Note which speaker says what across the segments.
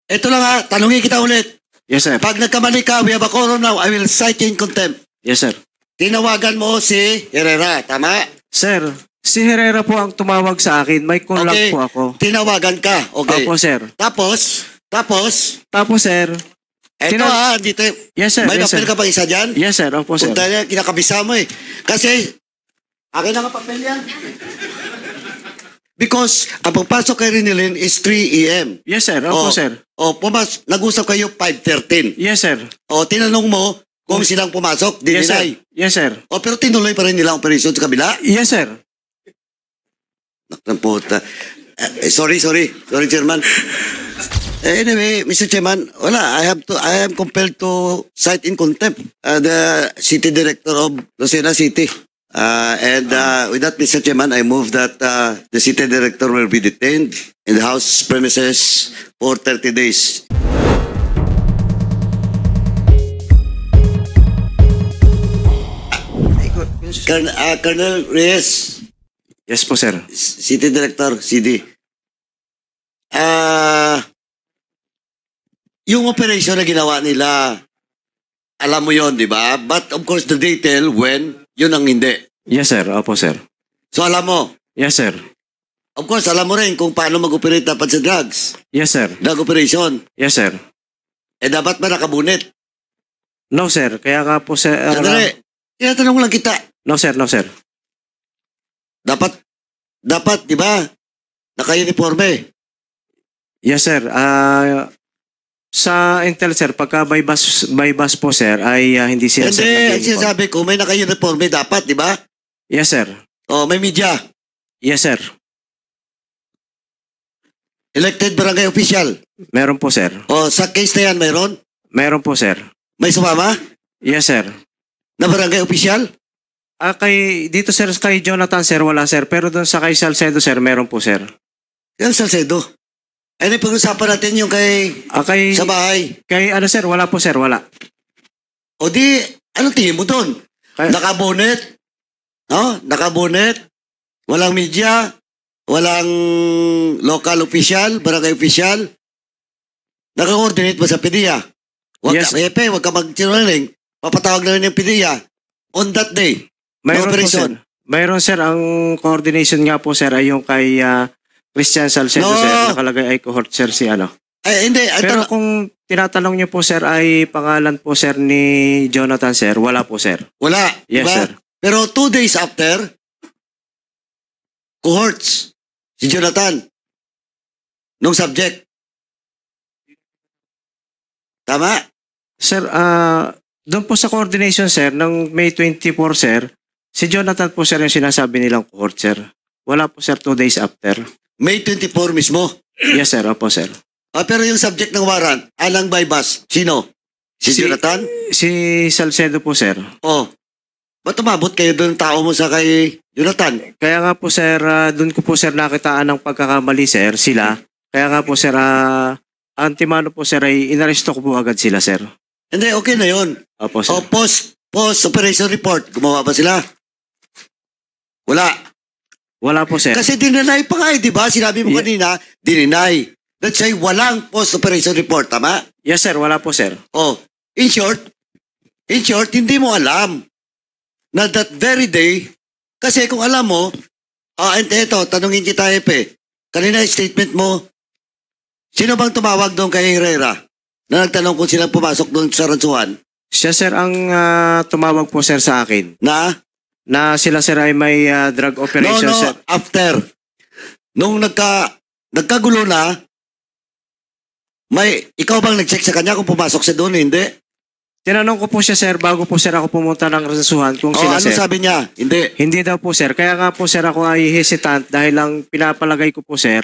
Speaker 1: Ito lang ha, tanungin kita ulit.
Speaker 2: Yes, sir.
Speaker 1: Pag nagkamali ka, we have a quorum now, I will cite you in contempt.
Speaker 2: Yes, sir.
Speaker 1: Tinawagan mo si Herrera, tama?
Speaker 2: Sir, si Herrera po ang tumawag sa akin. May call lang
Speaker 1: Okay.
Speaker 2: po ako.
Speaker 1: Tinawagan ka, okay.
Speaker 2: Opo, sir.
Speaker 1: Tapos,
Speaker 2: Tapos, sir.
Speaker 1: eto ha, dito.
Speaker 2: Yes, sir.
Speaker 1: May
Speaker 2: Yes,
Speaker 1: papel
Speaker 2: sir.
Speaker 1: ka bang isa dyan?
Speaker 2: Yes, sir. Opo, sir.
Speaker 1: Punta niya, kinakabisa mo eh. Kasi, akin na nga papel yan. Because, ang pagpasok kay Rinilin is 3 a.m.
Speaker 2: Yes, sir. Opo, sir.
Speaker 1: Nag-usap kayo 5:13.
Speaker 2: Yes, sir.
Speaker 1: Tinanong mo kung silang pumasok,
Speaker 2: Yes, sir.
Speaker 1: dininay.
Speaker 2: Yes, sir.
Speaker 1: Pero tinuloy pa rin nila ang operasyon sa kabila.
Speaker 2: Yes, sir.
Speaker 1: Nakang puta. Sorry, Chairman. Anyway, Mr. Chairman, I am compelled to cite in contempt the City Director of Lucena City. With that, Mr. Chairman, I move that the City Director will be detained in the House premises for 30 days. Colonel Reyes,
Speaker 2: Yes po, sir.
Speaker 1: City Director, CD. Yung operation na ginawa nila, alam mo yon, di ba? But of course, the detail when, yun ang hindi.
Speaker 2: Yes, sir. Opo, sir.
Speaker 1: So alam mo,
Speaker 2: Yes, sir.
Speaker 1: of course, alam mo rin kung paano mag-operate dapat sa drugs.
Speaker 2: Yes, sir.
Speaker 1: Drug operation.
Speaker 2: Yes, sir.
Speaker 1: Dapat ba nakabunit?
Speaker 2: No, sir. Kaya nga po, sir.
Speaker 1: Sandali, tinatanong lang kita.
Speaker 2: No, sir. No, sir.
Speaker 1: Dapat, di ba? Naka-uniforme.
Speaker 2: Yes, sir. Sa Intel, sir, pagka by bus po, sir, ay hindi sila, sir.
Speaker 1: Hindi, ang
Speaker 2: nag-uniform.
Speaker 1: sinasabi ko, may naka-uniforme dapat, di ba?
Speaker 2: Yes, sir.
Speaker 1: May media.
Speaker 2: Yes, sir.
Speaker 1: Elected barangay official.
Speaker 2: Meron po, sir.
Speaker 1: Sa case na yan, mayroon?
Speaker 2: Meron po, sir.
Speaker 1: May sumama?
Speaker 2: Yes, sir.
Speaker 1: Na barangay official?
Speaker 2: Dito, sir, kay Jonathan, sir, wala, sir. Pero doon sa kay Salcedo, sir, meron po, sir.
Speaker 1: Yan, Salcedo. Pag-usapan natin yung sa bahay.
Speaker 2: Kay, sir, wala po, sir, wala.
Speaker 1: O di, anong tingin mo doon? Nakabonet? Nakabonet? Walang media? Walang local official? Barangay official? Naka-coordinate ba sa PDEA?
Speaker 2: Yes.
Speaker 1: Huwag ka mag-sinungaling. Papatawag na rin yung PDEA. On that day.
Speaker 2: Mayroon po,
Speaker 1: operation.
Speaker 2: sir. Mayroon, sir. Ang coordination nga po, sir, ay yung kay Christian Salcedo,
Speaker 1: No.
Speaker 2: sir. Nakalagay ay cohort, sir, si ano.
Speaker 1: Hindi.
Speaker 2: Pero kung tinatanong niyo po, sir, ay pangalan po, sir, ni Jonathan, sir, wala po, sir.
Speaker 1: Wala.
Speaker 2: Yes,
Speaker 1: diba?
Speaker 2: sir.
Speaker 1: Pero 2 days after, cohorts, si Jonathan, nung subject. Tama?
Speaker 2: Sir, doon po sa coordination, sir, ng May 24, sir, si Jonathan po, sir, yung sinasabi nilang cohort, sir. Wala po, sir, 2 days after.
Speaker 1: May 24 mismo.
Speaker 2: Yes, sir. Opo, sir.
Speaker 1: Pero yung subject ng warrant, alang by bus, sino? Si Jonathan?
Speaker 2: Si Salcedo po, sir.
Speaker 1: Ba't umabot kayo doon tao mo sa kay Jonathan?
Speaker 2: Kaya nga po, sir, doon ko po, sir, nakitaan ng pagkakamali, sir, sila. Kaya nga po, sir, antimano po, sir, ay inaresto ko po agad sila, sir.
Speaker 1: Hindi, okay na yun.
Speaker 2: Opo, sir.
Speaker 1: Post-operation report, gumawa ba sila? Wala.
Speaker 2: Wala po, sir.
Speaker 1: Kasi dininay pa nga di ba? Sinabi mo kanina, dininay. Let's say, walang post-operation report, tama?
Speaker 2: Yes, sir. Wala po, sir.
Speaker 1: In short, hindi mo alam na that very day, kasi kung alam mo, eto, tanungin kita, Epe, kanina statement mo, sino bang tumawag doon kay Herrera na nagtanong kung sila pumasok doon sa Ransuhan?
Speaker 2: Siya, sir, ang tumawag po, sir, sa akin. Na sila, sir, ay may drug operation, sir.
Speaker 1: After. Nung nagkagulo na, ikaw bang nag-check sa kanya kung pumasok siya doon? Hindi.
Speaker 2: Tinanong ko po siya, sir, bago po, sir, ako pumunta ng Ransuhan kung sila,
Speaker 1: ano
Speaker 2: sir.
Speaker 1: sabi niya? Hindi.
Speaker 2: Hindi daw po, sir. Kaya nga po, sir, ako ay hesitant dahil lang pinapalagay ko po, sir,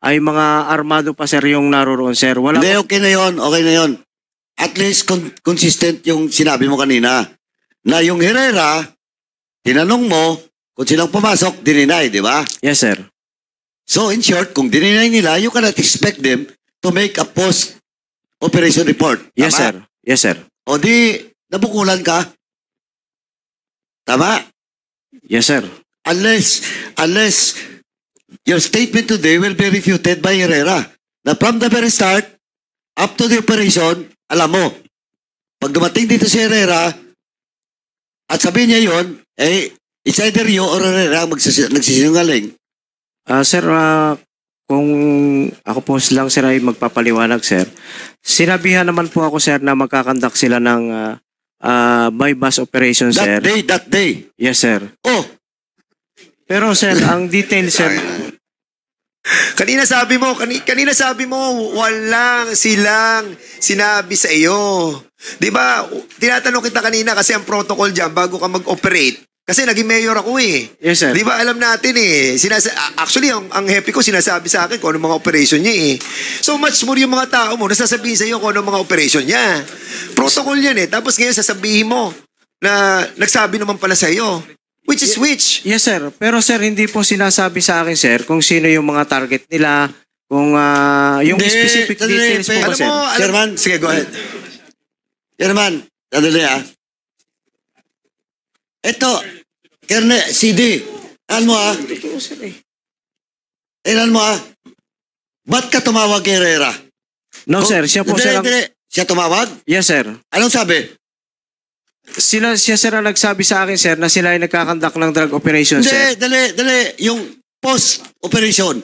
Speaker 2: ay mga armado pa, sir, yung naroroon, sir. Wala
Speaker 1: Hindi,
Speaker 2: po.
Speaker 1: okay na yon. At least consistent yung sinabi mo kanina. Na yung Herrera, tinanong mo kung silang pumasok, dininay, di ba?
Speaker 2: Yes, sir.
Speaker 1: So in short, kung dininay nila, you cannot expect them to make a post-operation report. Tama?
Speaker 2: Yes, sir. Yes, sir.
Speaker 1: O di, nabukulan ka. Tama?
Speaker 2: Yes, sir.
Speaker 1: Unless your statement today will be refuted by Herrera. Na from the very start, up to the operation, alam mo, pag dumating dito si Herrera, at sabihin niya yon, it's either you or Herrera nagsisinungaling.
Speaker 2: Sir, kung ako po lang sir ay magpapaliwanag sir, sinabihan naman po ako sir na magkakandak sila ng by bus operation sir.
Speaker 1: That day.
Speaker 2: Yes sir.
Speaker 1: Oh,
Speaker 2: Pero sir, ang detail sir,
Speaker 3: Kanina sabi mo, walang silang sinabi sa iyo. 'Di ba? Tinatanong kita kanina kasi ang protocol diyan bago ka mag-operate. Kasi naging mayor ako eh.
Speaker 2: yes sir.
Speaker 3: 'Di ba alam natin eh. Actually, ang happy ko sinasabi sa akin kung ano mga operation niya eh. So much more yung mga tao mo nasasabihin sa iyo kung ano mga operation niya. Protocol yan eh. Tapos ngayon sasabihin mo na nagsabi naman pala sa iyo. Which is which?
Speaker 2: Yes sir, pero sir hindi po sinasabi sa akin sir kung sino yung mga target nila, kung yung
Speaker 1: Hindi,
Speaker 2: specific
Speaker 1: sandali,
Speaker 2: details po ba
Speaker 3: Alam
Speaker 2: sir?
Speaker 3: mo,
Speaker 1: Chairman.
Speaker 3: Sige, go ahead.
Speaker 1: Chairman, sandali Ito, Kerne, CD, alam mo ba't ka tumawag kay Herrera?
Speaker 2: No sir, siya po sir ang...
Speaker 1: Siya tumawag?
Speaker 2: Yes sir.
Speaker 1: Anong sabi?
Speaker 2: Siya sir ang nagsabi sa akin sir na sila ay nagkakandak ng drug operation sir.
Speaker 1: Dali. Yung post-operation.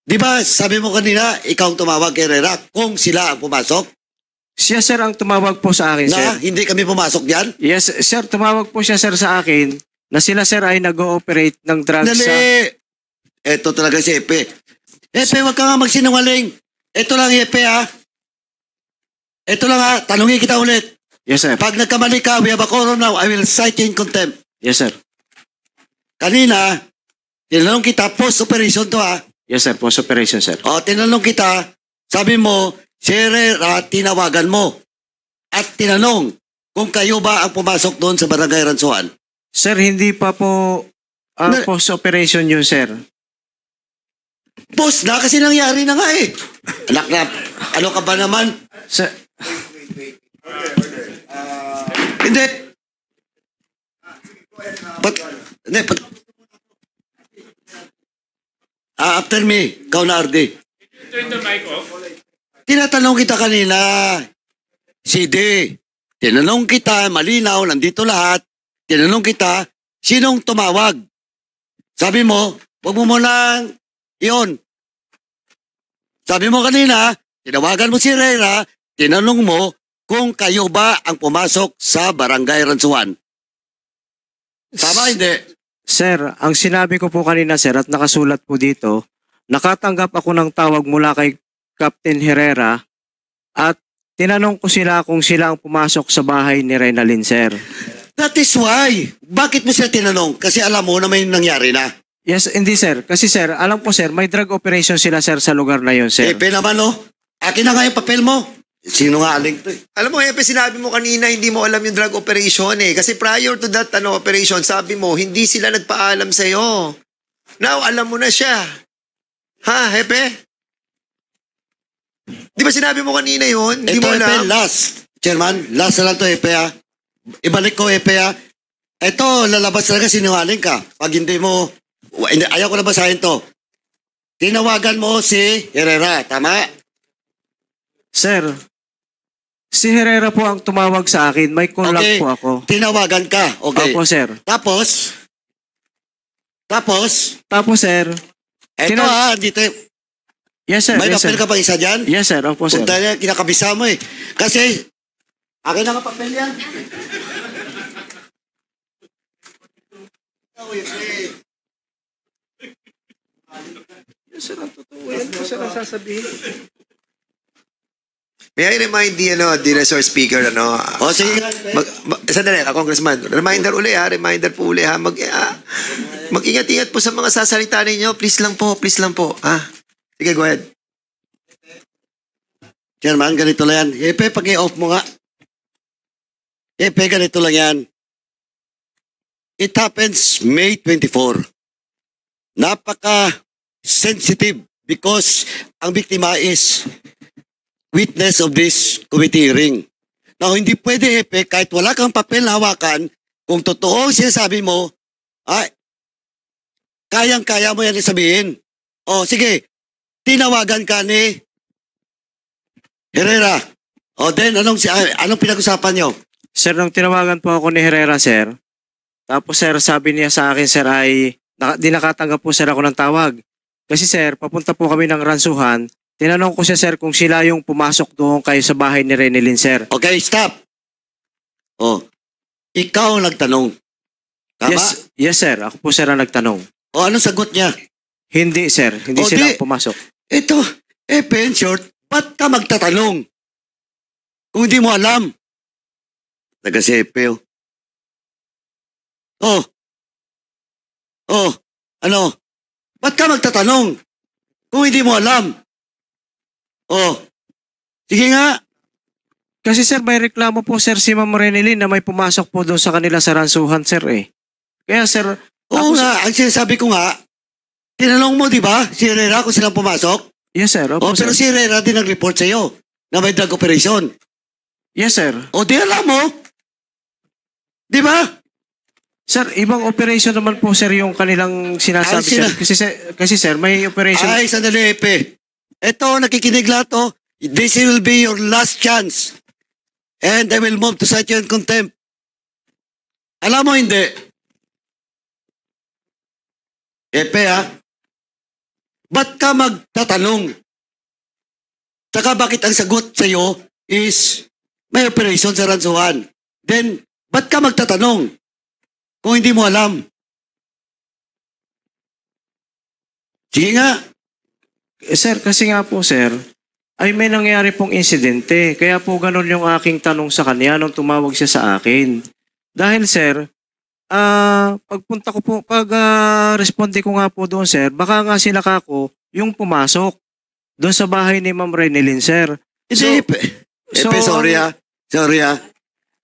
Speaker 1: Di ba, sabi mo kanina, ikaw ang tumawag kay Herrera kung sila ang pumasok?
Speaker 2: Siya sir ang tumawag po sa akin sir.
Speaker 1: Na hindi kami pumasok diyan?
Speaker 2: Yes sir, tumawag po siya sir sa akin na sila sir ay nag-ooperate ng drugs sa...
Speaker 1: Dali. Ito talaga si Epe. Epe, wag ka nga magsinungaling. Ito lang, Epe, ha? Ito lang, ha? Tanungin kita ulit.
Speaker 2: Yes sir.
Speaker 1: Pag nagkamali ka, we have a quorum now, I will cite you in contempt.
Speaker 2: Yes sir.
Speaker 1: Kanina, tinanong kita, post-operation to, ha?
Speaker 2: Yes sir, post operation sir.
Speaker 1: O, tinanong kita, sabi mo, si Herrera, tinawagan mo. At tinanong, kung kayo ba ang pumasok doon sa Barangay Ransuan?
Speaker 2: Sir, hindi pa po post operation yun sir.
Speaker 1: Post na, kasi nangyari na nga eh. Anak na, ano ka ba naman?
Speaker 2: Sir,
Speaker 1: Hindi. After me, ikaw na RD.
Speaker 4: Turn the mic off.
Speaker 1: Tinatanong kita kanina, CD. Tinanong kita, malinaw, nandito lahat. Tinanong kita, sinong tumawag? Sabi mo, wag mo munang iyon. Sabi mo kanina, tinawagan mo si Herrera, tinanong mo kung kayo ba ang pumasok sa Barangay Ransuan. Tama, hindi?
Speaker 2: sir, ang sinabi ko po kanina sir at nakasulat po dito, nakatanggap ako ng tawag mula kay Captain Herrera at tinanong ko sila kung sila ang pumasok sa bahay ni Reynalyn sir.
Speaker 1: That is why. Bakit mo siya tinanong? Kasi alam mo na may nangyari na.
Speaker 2: Yes, hindi sir. Kasi sir, alam po sir, may drug operation sila sir sa lugar na yun sir.
Speaker 1: Epe naman, no? Akin na nga yung papel mo. Sino nga aling to eh?
Speaker 3: Alam mo, Hepe, sinabi mo kanina hindi mo alam yung drug operation eh. Kasi prior to that operation, sabi mo, hindi sila nagpaalam sa'yo. Now, alam mo na siya. Ha, Hepe? Di ba sinabi mo kanina yun? Hindi
Speaker 1: Ito,
Speaker 3: mo
Speaker 1: Epe,
Speaker 3: alam.
Speaker 1: last. Chairman, last na lang to, Epe, ha? Ibalik ko, Epe, ha? Ito, lalabas talaga sinungaling ka. Pag hindi mo, ayaw ko na basahin to. Tinawagan mo si Herrera, tama?
Speaker 2: Sir, si Herrera po ang tumawag sa akin. May call lang
Speaker 1: Okay.
Speaker 2: po ako.
Speaker 1: Tinawagan ka, okay.
Speaker 2: Opo sir.
Speaker 1: Tapos,
Speaker 2: Tapos sir,
Speaker 1: eto dito,
Speaker 2: yes sir.
Speaker 1: may
Speaker 2: Yes sir.
Speaker 1: papel ka pa isa dyan?
Speaker 2: Yes sir. Opo sir.
Speaker 1: Punta niya, kinakabisa mo eh. Kasi, akin na nga papel yan.
Speaker 2: Yes sir, ang totoo yan po sir ang sasabihin.
Speaker 3: May I remind the resource speaker,
Speaker 1: O, sige nga.
Speaker 3: Sandali, Congressman. Reminder uli ha. Reminder po uli ha. Mag-ingat-ingat po sa mga sasalita ninyo. Please lang po. Ha? Sige, go ahead.
Speaker 1: Chairman, ganito lang yan. Epe, pag-i-off mo nga. Epe, ganito lang yan. It happens May 24. Napaka-sensitive because ang biktima is witness of this committee hearing. Now, hindi pwede, Epe, kahit wala kang papel na hawakan, kung totoo ang sinasabi mo, kayang-kaya mo yan sabihin. O, sige, tinawagan ka ni Herrera. O then, anong pinag-usapan nyo?
Speaker 2: Sir, nung tinawagan po ako ni Herrera, sir, tapos sir, sabi niya sa akin, sir, ay di nakatanggap po sir ako ng tawag. Kasi sir, papunta po kami ng ransuhan. Tinanong ko siya, sir, kung sila yung pumasok doon kayo sa bahay ni Renilyn, sir.
Speaker 1: Okay, stop. O, ikaw ang nagtanong. Tama?
Speaker 2: Yes, sir. Ako po, sir, ang nagtanong.
Speaker 1: O, anong sagot niya?
Speaker 2: Hindi, sir. Hindi
Speaker 1: O,
Speaker 2: sila
Speaker 1: di-
Speaker 2: ang pumasok.
Speaker 1: Ito, in short, ba't ka magtatanong? Kung hindi mo alam. Taga-sepe, oh. Oh, ano? Ba't ka magtatanong? Kung hindi mo alam. Oh, sige nga.
Speaker 2: Kasi sir, may reklamo po, sir, si Ma'am Renilyn na may pumasok po doon sa kanila sa ransuhan, sir, eh. Kaya, sir,
Speaker 1: Oo
Speaker 2: tapos-
Speaker 1: nga, ang sinasabi ko nga, tinanong mo, di ba, si Herrera kung silang pumasok?
Speaker 2: Yes, sir. Opo,
Speaker 1: O, pero
Speaker 2: sir.
Speaker 1: si Herrera din nag-report sa'yo na may drug operation.
Speaker 2: Yes, sir.
Speaker 1: O, di alam mo. Di ba?
Speaker 2: Sir, ibang operation naman po, sir, yung kanilang sinasabi,
Speaker 1: Ay,
Speaker 2: sir. Kasi, sir, may operation.
Speaker 1: Ay, sandali, Epe. Ito, nakikinig lahat, oh. This will be your last chance. And I will move to cite you in contempt. Alam mo, hindi. Epe, ha? Ba't ka magtatanong? Saka bakit ang sagot sa'yo is may operation sa ransuhan? Then, ba't ka magtatanong? Kung hindi mo alam. Sige nga.
Speaker 2: Sir, kasi nga po, sir, ay may nangyari pong insidente. Kaya po ganun yung aking tanong sa kanya nung tumawag siya sa akin. Dahil, sir, pagpunta ko po, responde ko nga po doon, sir, baka nga sila kako yung pumasok doon sa bahay ni Ma'am Renilyn, sir.
Speaker 1: Hindi, Epe. Epe,
Speaker 2: so,
Speaker 1: sorry ah. Sorry ah.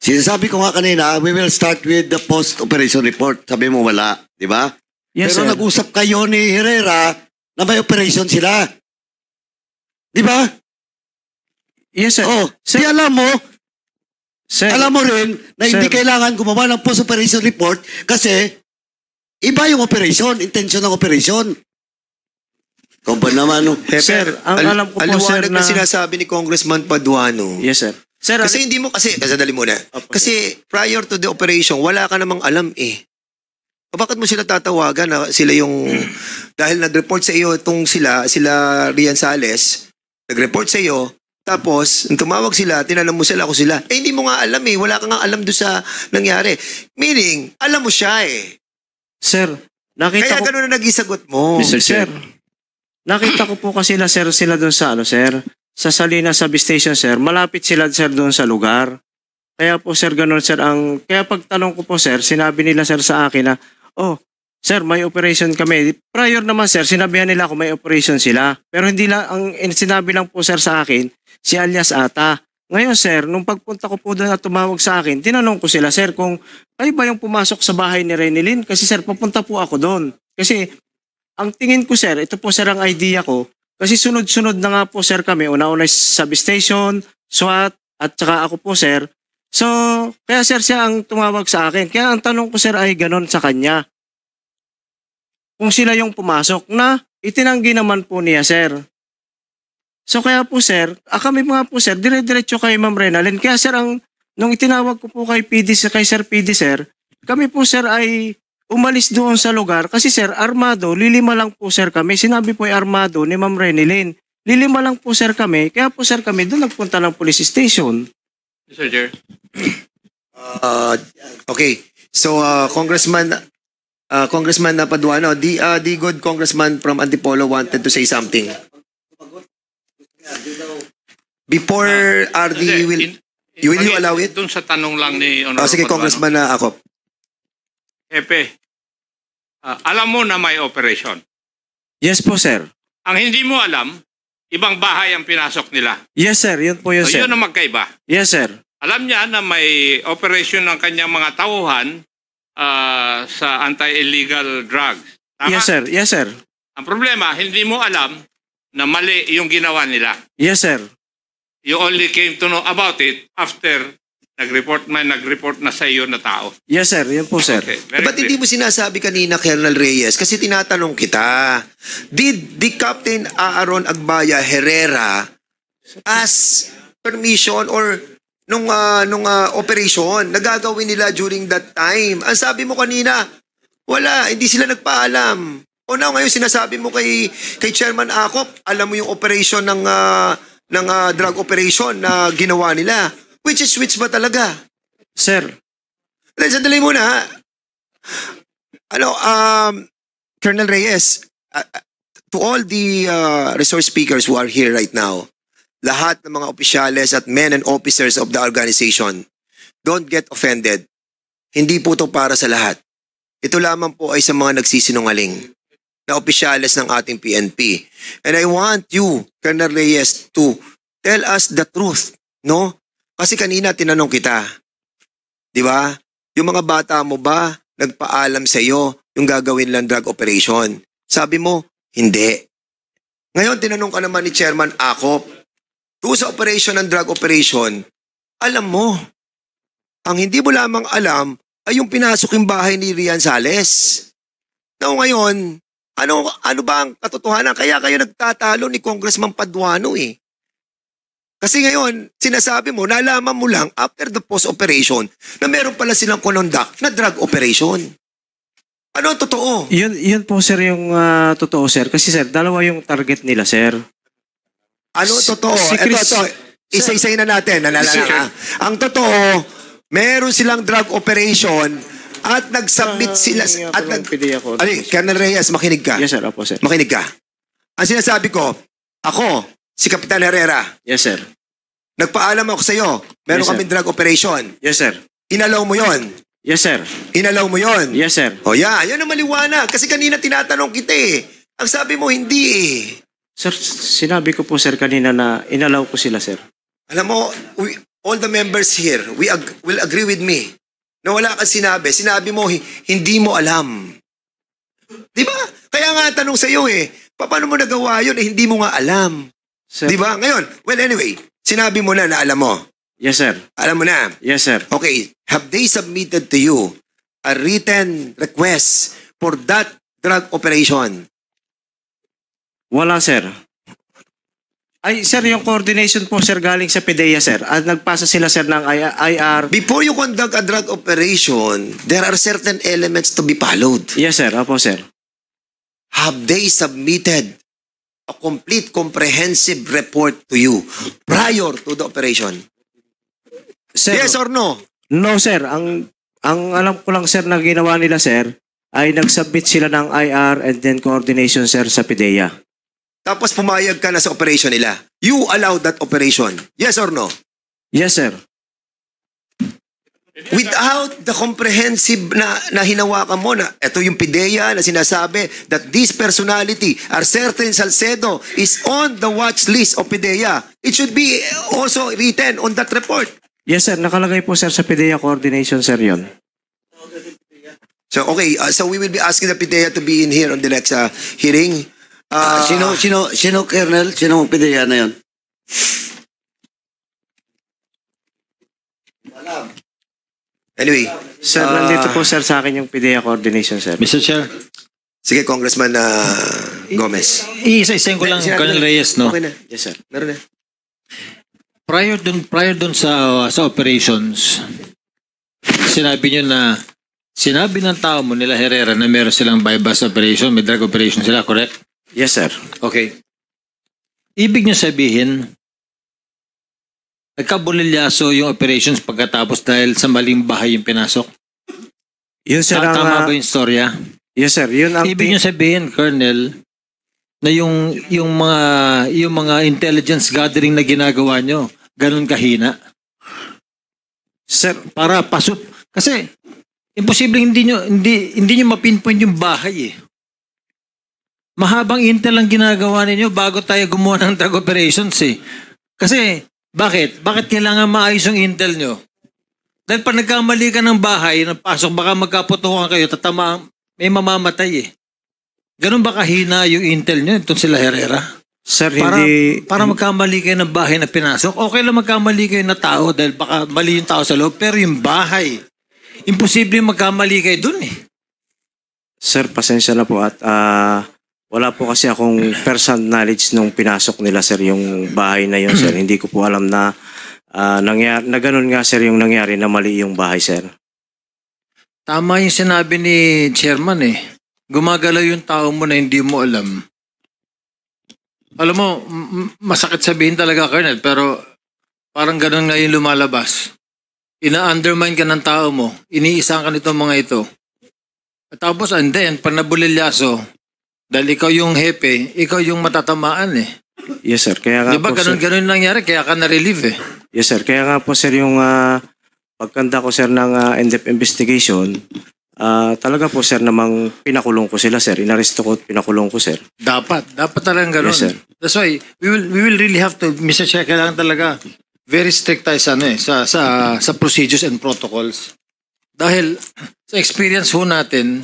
Speaker 1: Sinasabi ko nga kanina, we will start with the post-operation report. Sabi mo wala, di ba?
Speaker 2: Yes,
Speaker 1: Pero
Speaker 2: sir.
Speaker 1: nag-usap kayo ni Herrera na may operation sila. Di ba?
Speaker 2: Yes, sir.
Speaker 1: Oh,
Speaker 2: Sir,
Speaker 1: di alam mo,
Speaker 2: sir,
Speaker 1: alam mo rin na hindi
Speaker 2: Sir.
Speaker 1: kailangan gumawa ng post-operation report kasi iba yung operation, intention ng operation. Ikaw ba naman, no?
Speaker 2: Sir, ang alam ko po, sir,
Speaker 3: aliwanag na
Speaker 2: na-
Speaker 3: sinasabi ni Congressman Paduano.
Speaker 2: yes, sir. Sir,
Speaker 3: Kasi hindi mo kasi dali muna.
Speaker 2: Opo,
Speaker 3: Kasi prior to the operation, wala ka namang alam eh. O bakit mo sila tatawagan na sila yung dahil nag-report sa iyo itong sila Rian Sales, nag-report sa iyo, tapos nung tumawag sila, tinanong mo sila kung sila. Eh hindi mo nga alam eh, wala ka nga alam doon sa nangyari. Meaning, alam mo siya eh.
Speaker 2: sir, nakita
Speaker 3: Kaya
Speaker 2: ko
Speaker 3: gano'n na naging sagot mo.
Speaker 2: Sir, nakita ko po kasi sila doon sa sir, sa Salinas Substation, sir. Malapit sila, sir, doon sa lugar. Kaya po, sir, ganun, sir, kaya pagtanong ko po, sir, sinabi nila, sir, sa akin na, oh, sir, may operation kami. Prior naman, sir, sinabihan nila kung may operation sila. Pero hindi lang, sinabi lang po, sir, sa akin, si alias Ata. Ngayon, sir, nung pagpunta ko po doon at tumawag sa akin, tinanong ko sila, sir, kung kayo ba yung pumasok sa bahay ni Renilyn? Kasi, sir, papunta po ako doon. Kasi, ang tingin ko, sir, ito po, sir, ang idea ko. Kasi sunod-sunod na nga po, sir, kami. Una-una substation, SWAT, at saka ako po, sir. So, kaya, sir, siya ang tumawag sa akin. Kaya ang tanong ko, sir, ay ganon sa kanya. Kung sila yung pumasok na itinanggi naman po niya, sir. So, kaya po, sir, kami mga po, sir, dire-diretso kay Ma'am Renalyn. Kaya, sir, nung itinawag ko po kay Sir PD, sir, kami po, sir, ay umalis doon sa lugar kasi, sir, armado, lilima lang po, sir, kami. Sinabi po ay armado ni Ma'am Renilyn. Lilima lang po, sir, kami. Kaya po, sir, kami doon nagpunta ng police station.
Speaker 4: Mr. Chair.
Speaker 3: Okay. So, Congressman Paduano, the good congressman from Antipolo wanted to say something. Before RD will you allow it?
Speaker 4: Doon sa tanong lang ni Honorable
Speaker 3: Sige, Congressman Akop.
Speaker 4: Epe, alam mo na may operation.
Speaker 2: Yes po, sir.
Speaker 4: Ang hindi mo alam, ibang bahay ang pinasok nila.
Speaker 2: Yes, sir. Yun po yun,
Speaker 4: So,
Speaker 2: sir.
Speaker 4: yun ang magkaiba.
Speaker 2: Yes, sir.
Speaker 4: Alam niya na may operation ng kanyang mga tauhan sa anti-illegal drugs. Tama?
Speaker 2: Yes, sir. Yes, sir.
Speaker 4: Ang problema, hindi mo alam na mali yung ginawa nila.
Speaker 2: Yes, sir.
Speaker 4: You only came to know about it after nag-report na sa iyo na tao.
Speaker 2: Yes, sir. Yun po, sir.
Speaker 4: Okay, very
Speaker 3: Ba't hindi
Speaker 4: clear.
Speaker 3: mo sinasabi kanina, Colonel Reyes? Kasi tinatanong kita, did the Captain Aaron Agbaya Herrera as permission or nung operation na gagawin nila during that time. Ang sabi mo kanina, wala, hindi sila nagpaalam. O now, ngayon sinasabi mo kay Chairman Acop, alam mo yung operation ng drug operation na ginawa nila. Which is which ba talaga?
Speaker 2: Sir,
Speaker 3: Sandali muna, ha? Colonel Reyes, to all the resource speakers who are here right now, lahat ng mga opisyales at men and officers of the organization, don't get offended. Hindi po ito para sa lahat. Ito lamang po ay sa mga nagsisinungaling na opisyales ng ating PNP. And I want you, Colonel Reyes, to tell us the truth, no? Kasi kanina tinanong kita, di ba? Yung mga bata mo ba nagpaalam sa iyo yung gagawin lang drug operation? Sabi mo, hindi. Ngayon, tinanong ka naman ni Chairman Acop, doon sa operation ng drug operation, alam mo. Ang hindi mo lamang alam ay yung pinasok yung bahay ni Rian Sales. Now ngayon, ano ba ang katotohanan? Kaya kayo nagtatalo ni Congressman Paduano eh. Kasi ngayon, sinasabi mo, nalaman mo lang after the post-operation na meron pala silang conduct na drug operation. Ano ang totoo?
Speaker 2: yun po sir yung totoo sir. Kasi sir, dalawa yung target nila sir.
Speaker 3: Ano totoo?
Speaker 2: Si Chris-
Speaker 3: Ito. Isa-isay na natin. Ang totoo, meron silang drug operation at nag-submit sila at Colonel Reyes, makinig ka.
Speaker 2: Yes sir, opo sir.
Speaker 3: Makinig ka. Ang sinasabi ko, ako, si Kapitan Herrera,
Speaker 2: Yes sir.
Speaker 3: nagpaalam ako sa iyo, meron
Speaker 2: Yes, sir.
Speaker 3: kaming drug operation.
Speaker 2: Yes sir.
Speaker 3: Inalaw mo yon.
Speaker 2: Yes sir.
Speaker 3: Inalaw mo yon.
Speaker 2: Yes sir.
Speaker 3: O yan ang maliwanag. Kasi kanina tinatanong kita eh. Ang sabi mo, hindi eh.
Speaker 2: Sir, sinabi ko po sir kanina na inalaw ko sila sir.
Speaker 3: Alam mo, all the members here will agree with me na wala kang sinabi. Sinabi mo, hindi mo alam. Di ba? Kaya nga tanong sa iyo eh, paano mo nagawa yun eh, hindi mo nga alam.
Speaker 2: Sir.
Speaker 3: Di ba? Ngayon, well anyway, sinabi mo na alam mo.
Speaker 2: Yes sir.
Speaker 3: Alam mo na.
Speaker 2: Yes sir.
Speaker 3: Okay, have they submitted to you a written request for that drug operation?
Speaker 2: Wala sir. Ay sir, yung coordination po sir galing sa PDEA sir. At nagpasa sila sir ng IR.
Speaker 3: Before you conduct a drug operation, there are certain elements to be followed.
Speaker 2: Yes sir, opo sir.
Speaker 3: Have they submitted a complete comprehensive report to you prior to the operation?
Speaker 2: Sir,
Speaker 3: Yes or no?
Speaker 2: no sir. Ang alam ko lang sir na ginawa nila sir ay nag-submit sila ng IR and then coordination sir sa PDEA.
Speaker 3: Tapos pumayag ka na sa operation nila. You allowed that operation. Yes or no?
Speaker 2: Yes sir.
Speaker 3: Without the comprehensive na hinawakan mo na ito yung PIDEA na sinasabi that this personality, Arcerten Salcedo, is on the watch list of PIDEA. It should be also written on that report.
Speaker 2: Yes sir, nakalagay po sir sa PDEA coordination sir yon.
Speaker 3: So okay, so we will be asking the PIDEA to be in here on the next hearing.
Speaker 1: Sino, Colonel? Sino PDEA na yun?
Speaker 3: Anyway,
Speaker 2: Sir, nandito po sir sa akin yung PDEA coordination sir.
Speaker 5: Mr. Chair,
Speaker 3: sige Congressman Gomez.
Speaker 5: iisa-isayin ko lang, Colonel Reyes, no?
Speaker 3: Okay na.
Speaker 2: Yes sir.
Speaker 3: Meron na.
Speaker 5: Prior dun sa operations, sinabi ng tao mo nila Herrera na meron silang bypass operation, may drug operation sila, correct?
Speaker 2: Yes sir.
Speaker 5: Okay. Ibig niyo sabihin, nagkabulilyaso yung operations pagkatapos dahil sa maling bahay yung pinasok?
Speaker 2: Yun sir ang...
Speaker 5: Tama ba yung storya?
Speaker 2: Yes sir, yun ang...
Speaker 5: Ibig niyo sabihin, Colonel, na yung mga intelligence gathering na ginagawa nyo, ganun kahina.
Speaker 2: Sir,
Speaker 5: Para pasok. Kasi, imposible hindi nyo mapinpoint yung bahay eh. Mahabang intel ang ginagawa ninyo bago tayo gumawa ng drug operations eh. Kasi, bakit? Bakit kailangan maayos yung intel nyo? Dahil pag nagkamali ka ng bahay, napasok, baka magkaputukan kayo, may mamamatay eh. Ganun ba kahina yung intel nyo? Itong sila Herrera?
Speaker 2: sir
Speaker 5: Para magkamali kayo ng bahay na pinasok, okay lang magkamali kayo na tao dahil baka mali yung tao sa loob, pero yung bahay, imposible magkamali kayo dun eh.
Speaker 2: Sir, pasensya na po at Wala po kasi akong first-hand knowledge nung pinasok nila, sir, yung bahay na yun, sir. Hindi ko po alam na na ganun nga, sir, yung nangyari na mali yung bahay, sir.
Speaker 5: Tama yung sinabi ni chairman eh. Gumagalaw yung tao mo na hindi mo alam. Alam mo, masakit sabihin talaga, Colonel, pero parang ganun nga yung lumalabas. Ina-undermine ka ng tao mo. Iniisang ka nitong mga ito. At tapos, and then, pag nabulilyaso, dahil ikaw yung hepe, ikaw yung matatamaan eh.
Speaker 2: Yes, sir. Kaya nga
Speaker 5: Di ba
Speaker 2: po, sir.
Speaker 5: ganun nangyari, kaya ka na-relieve eh.
Speaker 2: Yes, sir. Kaya nga po, sir, yung pagkanda ko, sir, ng in-depth investigation, talaga po, sir, namang pinakulong ko sila, sir. Inaresto ko at pinakulong ko, sir.
Speaker 5: Dapat talagang ganun.
Speaker 2: Yes, sir.
Speaker 5: That's why we will really have to, Mr. Chair, kailangan talaga very strict tayo sa sa procedures and protocols. Dahil sa experience ho natin,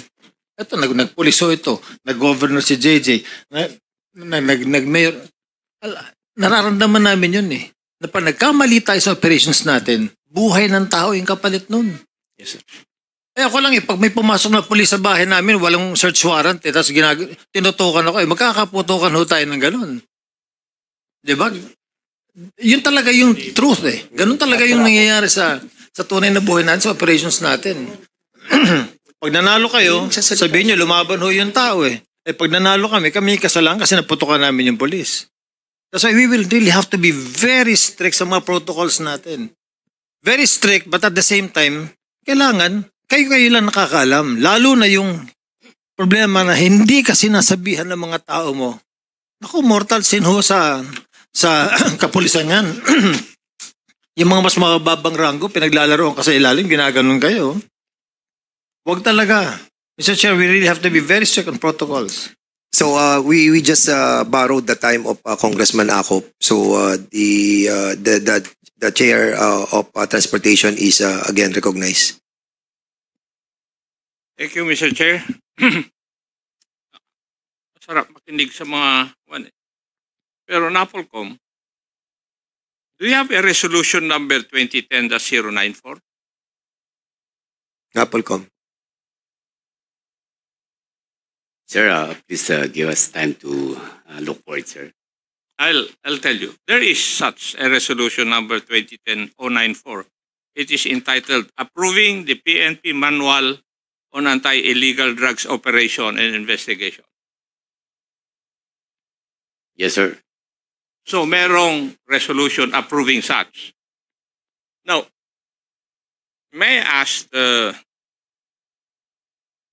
Speaker 5: eto nagpuliso ito, nag-governor si JJ, nag-mayor. Nararamdaman namin yun eh. Na pag nagkamali tayo sa operations natin, buhay ng tao yung kapalit nun.
Speaker 2: Yes, sir.
Speaker 5: Eh ako lang eh, pag may pumasok na pulis sa bahay namin, walang search warrant eh, tapos tinutukan ako eh, magkakaputukan ho tayo ng ganun. Diba? Yun talaga yung truth eh. Ganun talaga yung nangyayari sa tunay na buhay natin, sa operations natin. Pag nanalo kayo, sabihin nyo, lumaban ho yung tao eh. Eh pag nanalo kami kasalanan kasi naputukan namin yung pulis. That's why we will really have to be very strict sa mga protocols natin. Very strict, but at the same time, kailangan, kayo lang nakakaalam. Lalo na yung problema na hindi ka sinasabihan ng mga tao mo. Naku, mortal sin ho sa kapulisan yan. Yung mga mas mababang ranggo, pinaglalaroan ka sa ilalim, ginaganon kayo. Huwag talaga. Mr. Chair, we really have to be very strict on protocols.
Speaker 3: So we just borrowed the time of Congressman Acop. So the chair of transportation is again recognized.
Speaker 4: Thank you, Mr. Chair. Masarap makinig sa mga pero Napolcom, do you have a resolution number 2010-094?
Speaker 3: Napolcom.
Speaker 6: Sir, please give us time to look for it, sir.
Speaker 4: I'll tell you. There is such a resolution number 2010-094. It is entitled Approving the PNP Manual on Anti-Illegal Drugs Operation and Investigation.
Speaker 6: Yes, sir.
Speaker 4: So merong resolution approving such. Now, may I ask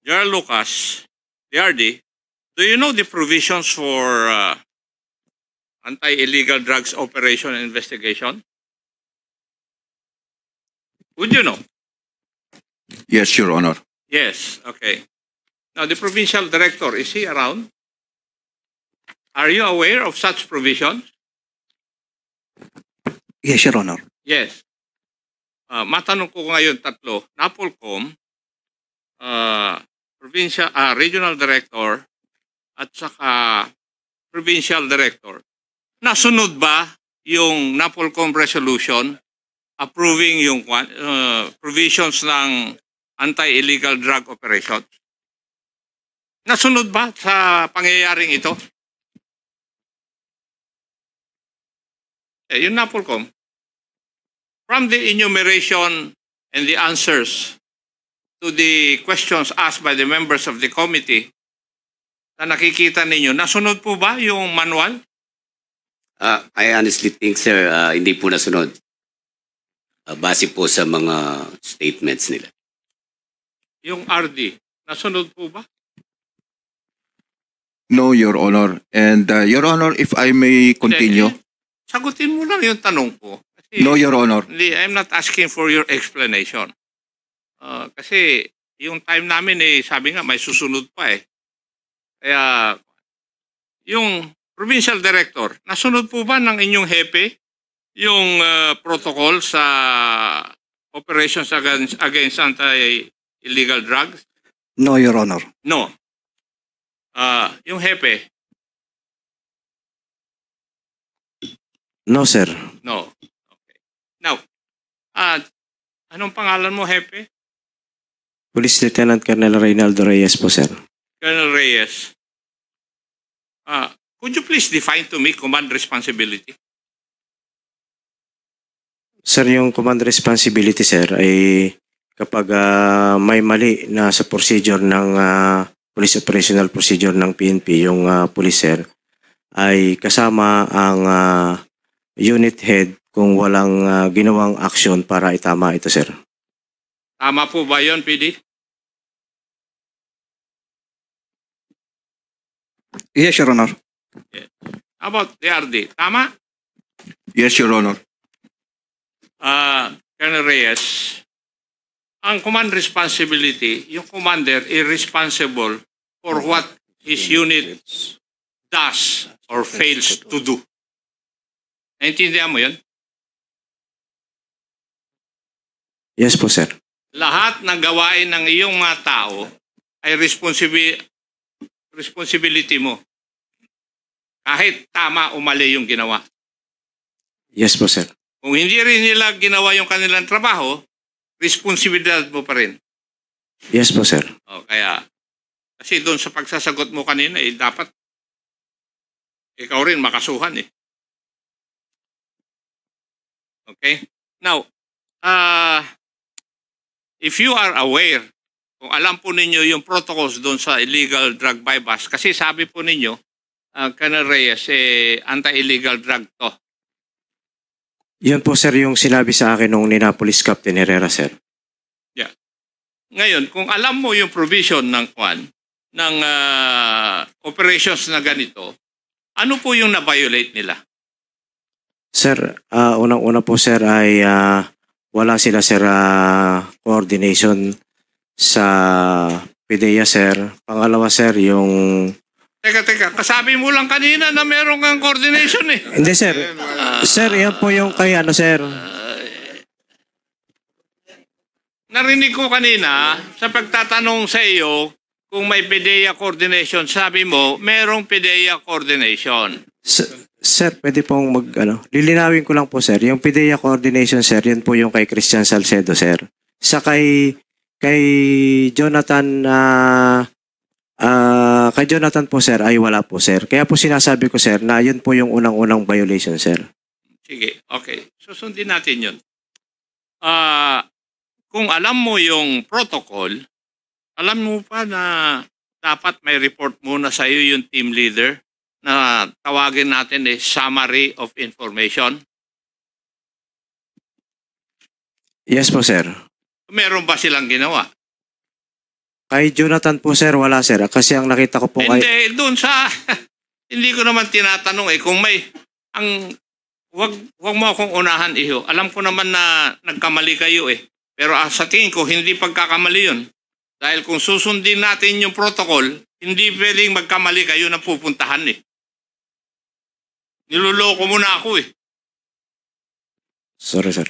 Speaker 4: General Lucas, DRD, do you know the provisions for anti-illegal drugs operation and investigation? Would you know?
Speaker 7: Yes, Your Honor.
Speaker 4: Yes, okay. Now, the provincial director, is he around? Are you aware of such provisions?
Speaker 7: Yes, Your Honor.
Speaker 4: Yes. Matanong ko ngayon tatlo, Napolcom, regional director, at saka provincial director. Nasunod ba yung Napolcom resolution approving yung provisions ng anti-illegal drug operations? Nasunod ba sa pangyayaring ito? Yung Napolcom, from the enumeration and the answers to the questions asked by the members of the committee, na nakikita ninyo, nasunod po ba yung manual?
Speaker 6: I honestly think, sir, hindi po nasunod. Base po sa mga statements nila.
Speaker 4: Yung RD, nasunod po ba?
Speaker 7: No, Your Honor. And Your Honor, if I may continue.
Speaker 4: Hindi, sagutin mo lang yung tanong ko. Kasi,
Speaker 7: No, Your Honor.
Speaker 4: I'm not asking for your explanation. Kasi yung time namin sabi nga may susunod pa eh. Kaya yung provincial director, nasunod po ba ng inyong hepe yung protocol sa operations against anti-illegal drugs?
Speaker 7: No, Your Honor.
Speaker 4: No. Yung hepe,
Speaker 2: No, sir.
Speaker 4: no. Okay. Now, anong pangalan mo, hepe?
Speaker 2: Police Lieutenant Colonel Reynaldo Reyes po, sir.
Speaker 4: Colonel Reyes. Could you please define to me command responsibility?
Speaker 2: Sir, yung command responsibility, sir, ay kapag may mali na sa procedure ng police operational procedure ng PNP, yung police, sir, ay kasama ang unit head kung walang ginawang action para itama ito, sir.
Speaker 4: Tama po ba yun, PD?
Speaker 7: Yes, Your Honor.
Speaker 4: How about DRD? Tama?
Speaker 7: Yes, Your Honor.
Speaker 4: Colonel Reyes, ang command responsibility, yung commander is responsible for what his unit does or fails to do. Naintindihan mo yun?
Speaker 2: Yes po, sir.
Speaker 4: Lahat ng gawain ng iyong mga tao ay responsibility mo. Kahit tama o mali yung ginawa.
Speaker 2: Yes po, sir.
Speaker 4: Kung hindi rin nila ginawa yung kanilang trabaho, responsibilidad mo pa rin.
Speaker 2: Yes po, sir.
Speaker 4: Kaya, kasi doon sa pagsasagot mo kanina, dapat ikaw rin makasuhan eh. Okay? Now, if you are aware, kung alam po ninyo yung protocols doon sa illegal drug bypass, kasi sabi po ninyo, Colonel Reyes, anti-illegal drug to.
Speaker 2: Yun po, sir, yung sinabi sa akin nung Ninapolis Captain Herrera, sir.
Speaker 4: Yeah. Ngayon, kung alam mo yung provision ng operations na ganito, ano po yung na-violate nila?
Speaker 2: Sir, unang-una po, sir, ay wala sila, sir, coordination sa PDEA, sir. Pangalawa, sir, yung...
Speaker 4: Teka, kasabi mo lang kanina na meron kang coordination eh.
Speaker 2: Hindi, sir. Sir, yan po yung kay sir.
Speaker 4: Narinig ko kanina sa pagtatanong sa iyo kung may PDEA coordination, sabi mo, merong PDEA coordination.
Speaker 2: Sir, pwede pong lilinawin ko lang po, sir. Yung PDEA coordination, sir, yun po yung kay Christian Salcedo, sir. Sa kay Jonathan, kay Jonathan po, sir, ay wala po, sir. Kaya po sinasabi ko, sir, na yun po yung unang-unang violation, sir.
Speaker 4: Sige, okay. Susundin natin yun. Kung alam mo yung protocol, alam mo pa na dapat may report muna sa iyo yung team leader na tawagin natin summary of information?
Speaker 2: Yes po, sir.
Speaker 4: Meron ba silang ginawa?
Speaker 2: Kay Jonathan po, sir, wala, sir. Kasi ang nakita ko po
Speaker 4: Hindi, doon sa... hindi ko naman tinatanong kung may... Wag mo akong unahan, iho. Alam ko naman na nagkamali kayo Pero sa tingin ko, hindi pagkakamali yun. Dahil kung susundin natin yung protocol, hindi pwedeng magkamali kayo na pupuntahan Niloloko mo na ako
Speaker 2: Sorry, sir.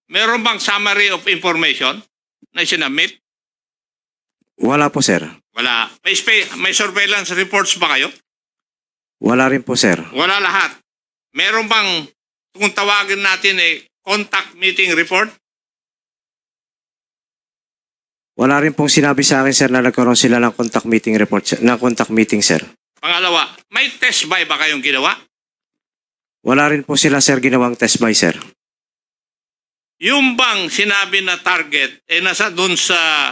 Speaker 4: Meron bang summary of information na sinabit?
Speaker 2: Wala po, sir.
Speaker 4: Wala. May surveillance reports ba kayo?
Speaker 2: Wala rin po, sir.
Speaker 4: Wala lahat. Meron bang, kung tawagin natin contact meeting report?
Speaker 2: Wala rin pong sinabi sa akin, sir, na nagkaroon sila ng contact meeting report, ng contact meeting, sir.
Speaker 4: Pangalawa, may test buy ba kayong ginawa?
Speaker 2: Wala rin po sila, sir, ginawang test buy, sir.
Speaker 4: Yung bang sinabi na target, nasa doon sa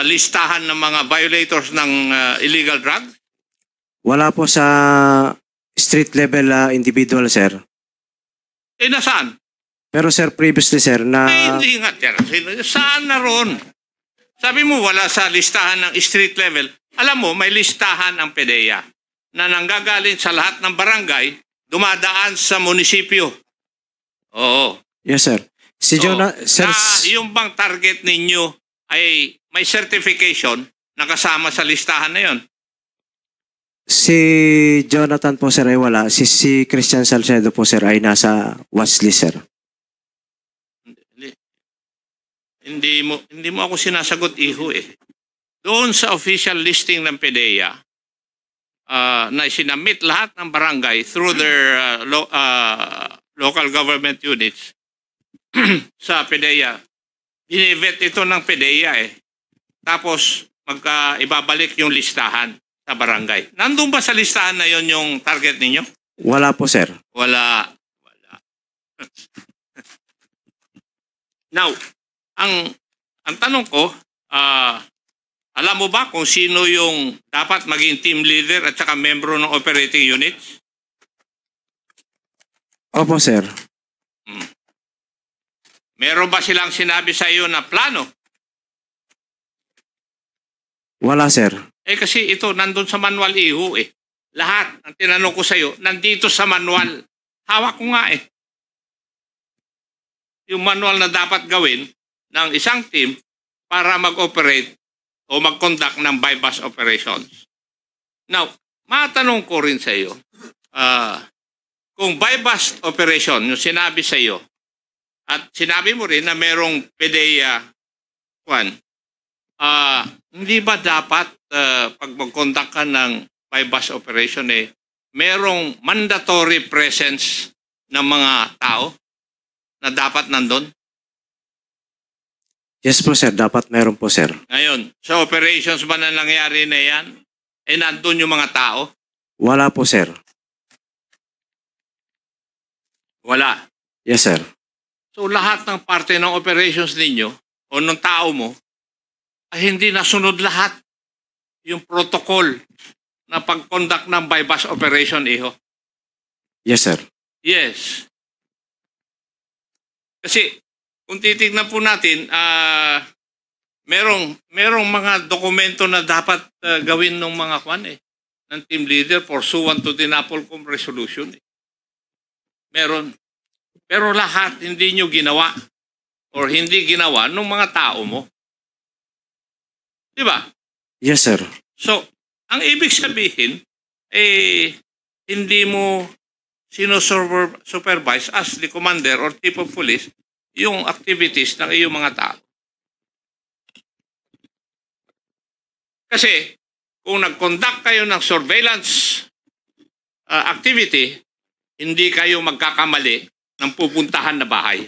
Speaker 4: listahan ng mga violators ng illegal drugs?
Speaker 2: Wala po sa street level individual, sir.
Speaker 4: Nasaan?
Speaker 2: Pero, sir, previously, sir, na...
Speaker 4: Hindi nga, saan na ron? Sabi mo, wala sa listahan ng street level. Alam mo, may listahan ang PDEA na nanggagaling sa lahat ng barangay, dumadaan sa munisipyo. Oo.
Speaker 2: Yes, sir. Si Jonathan, sir...
Speaker 4: yung bang target ninyo ay may certification na kasama sa listahan na yon?
Speaker 2: Si Jonathan po, sir, ay wala. Si Christian Salcedo po, sir, ay nasa watchlist, sir.
Speaker 4: Hindi mo ako sinasagot, iho Doon sa official listing ng PDEA, na sinamit lahat ng barangay through their local government units sa PDEA, binivet ito ng PDEA Tapos, ibabalik yung listahan sa barangay. Nandun ba sa listahan na yon yung target ninyo?
Speaker 2: Wala po, sir.
Speaker 4: Wala. Now, ang tanong ko, alam mo ba kung sino yung dapat maging team leader at saka membro ng operating units?
Speaker 2: Opo, sir.
Speaker 4: Meron ba silang sinabi sa iyo na plano?
Speaker 2: Wala, sir.
Speaker 4: Kasi ito, nandun sa manual iho eh. Lahat, ang tinanong ko sa iyo, nandito sa manual. Hawak ko nga eh. Yung manual na dapat gawin ng isang team para mag-operate o mag-conduct ng bypass operations. Now, matanong ko rin sa iyo, kung bypass operation, yung sinabi sa iyo, at sinabi mo rin na merong PDEA, hindi ba dapat pag mag-conduct ka ng bypass operation merong mandatory presence ng mga tao na dapat nandun?
Speaker 2: Yes po, sir. Dapat meron po, sir.
Speaker 4: Ngayon, sa operations ba na nangyari na yan, nandun yung mga tao?
Speaker 2: Wala po, sir.
Speaker 4: Wala.
Speaker 2: Yes, sir.
Speaker 4: So lahat ng parte ng operations ninyo o ng tao mo ay hindi nasunod lahat yung protocol na pag-conduct ng bypass operation, iho.
Speaker 2: Yes, sir.
Speaker 4: Yes. Kasi kung titignan po natin, merong mga dokumento na dapat gawin ng mga ng team leader pursuant to the NAPOLCOM resolution. Meron. Pero lahat hindi nyo ginawa or hindi ginawa ng mga tao mo. Di ba?
Speaker 2: Yes, sir.
Speaker 4: So, ang ibig sabihin, hindi mo supervise as the commander or chief of police yung activities ng iyong mga tao. Kasi, kung nag-conduct kayo ng surveillance activity, hindi kayo magkakamali ng pupuntahan na bahay.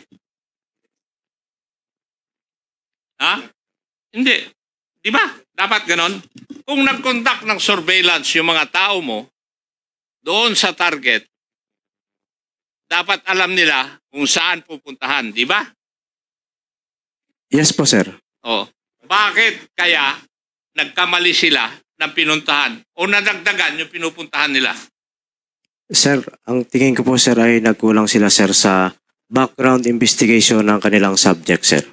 Speaker 4: Ha? Hindi. Di ba? Dapat ganon. Kung nag-conduct ng surveillance yung mga tao mo doon sa target, dapat alam nila kung saan pupuntahan. Di ba?
Speaker 2: Yes po, sir.
Speaker 4: O, bakit kaya nagkamali sila ng pinuntahan o nadagdagan yung pinupuntahan nila?
Speaker 2: Sir, ang tingin ko po, sir, ay nagkulang sila, sir, sa background investigation ng kanilang subject, sir.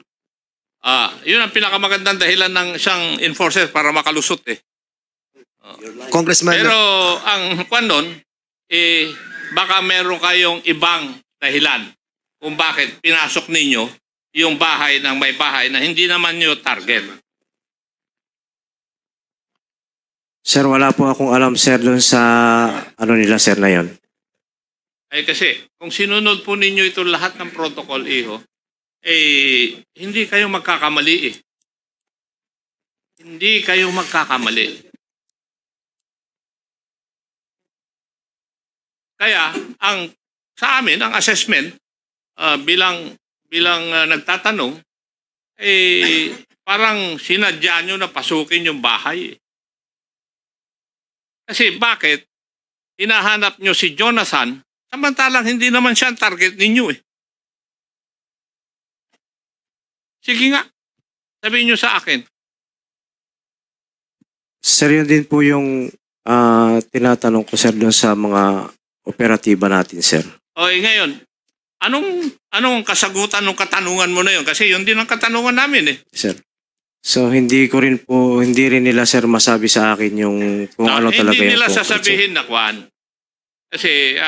Speaker 4: Yun ang pinakamagandang dahilan ng isang enforcer para makalusot eh.
Speaker 3: Congressman,
Speaker 4: Pero ang nun, baka meron kayong ibang dahilan kung bakit pinasok ninyo yung bahay ng may bahay na hindi naman nyo target.
Speaker 2: Sir, wala po akong alam, sir, dun sa nila, sir, na yon.
Speaker 4: Kasi kung sinunod po ninyo ito lahat ng protocol, iho, hindi kayo magkakamali eh. Hindi kayo magkakamali. Kaya sa amin ang assessment bilang nagtatanong parang sinadya nyo na pasukin yung bahay. Kasi bakit hinahanap nyo si Jonathan samantalang hindi naman siya ang target ninyo eh. Sige nga, sabihin nyo sa akin.
Speaker 2: Sir, yun din po yung tinatanong ko, sir, dun sa mga operatiba natin, sir.
Speaker 4: Ngayon, anong kasagutan ng katanungan mo na yun? Kasi yun din ang katanungan namin eh.
Speaker 2: Sir. So, hindi rin nila, sir, masabi sa akin yung kung ano talaga yung
Speaker 4: hindi nila
Speaker 2: tungkol,
Speaker 4: sasabihin na kwan. Kasi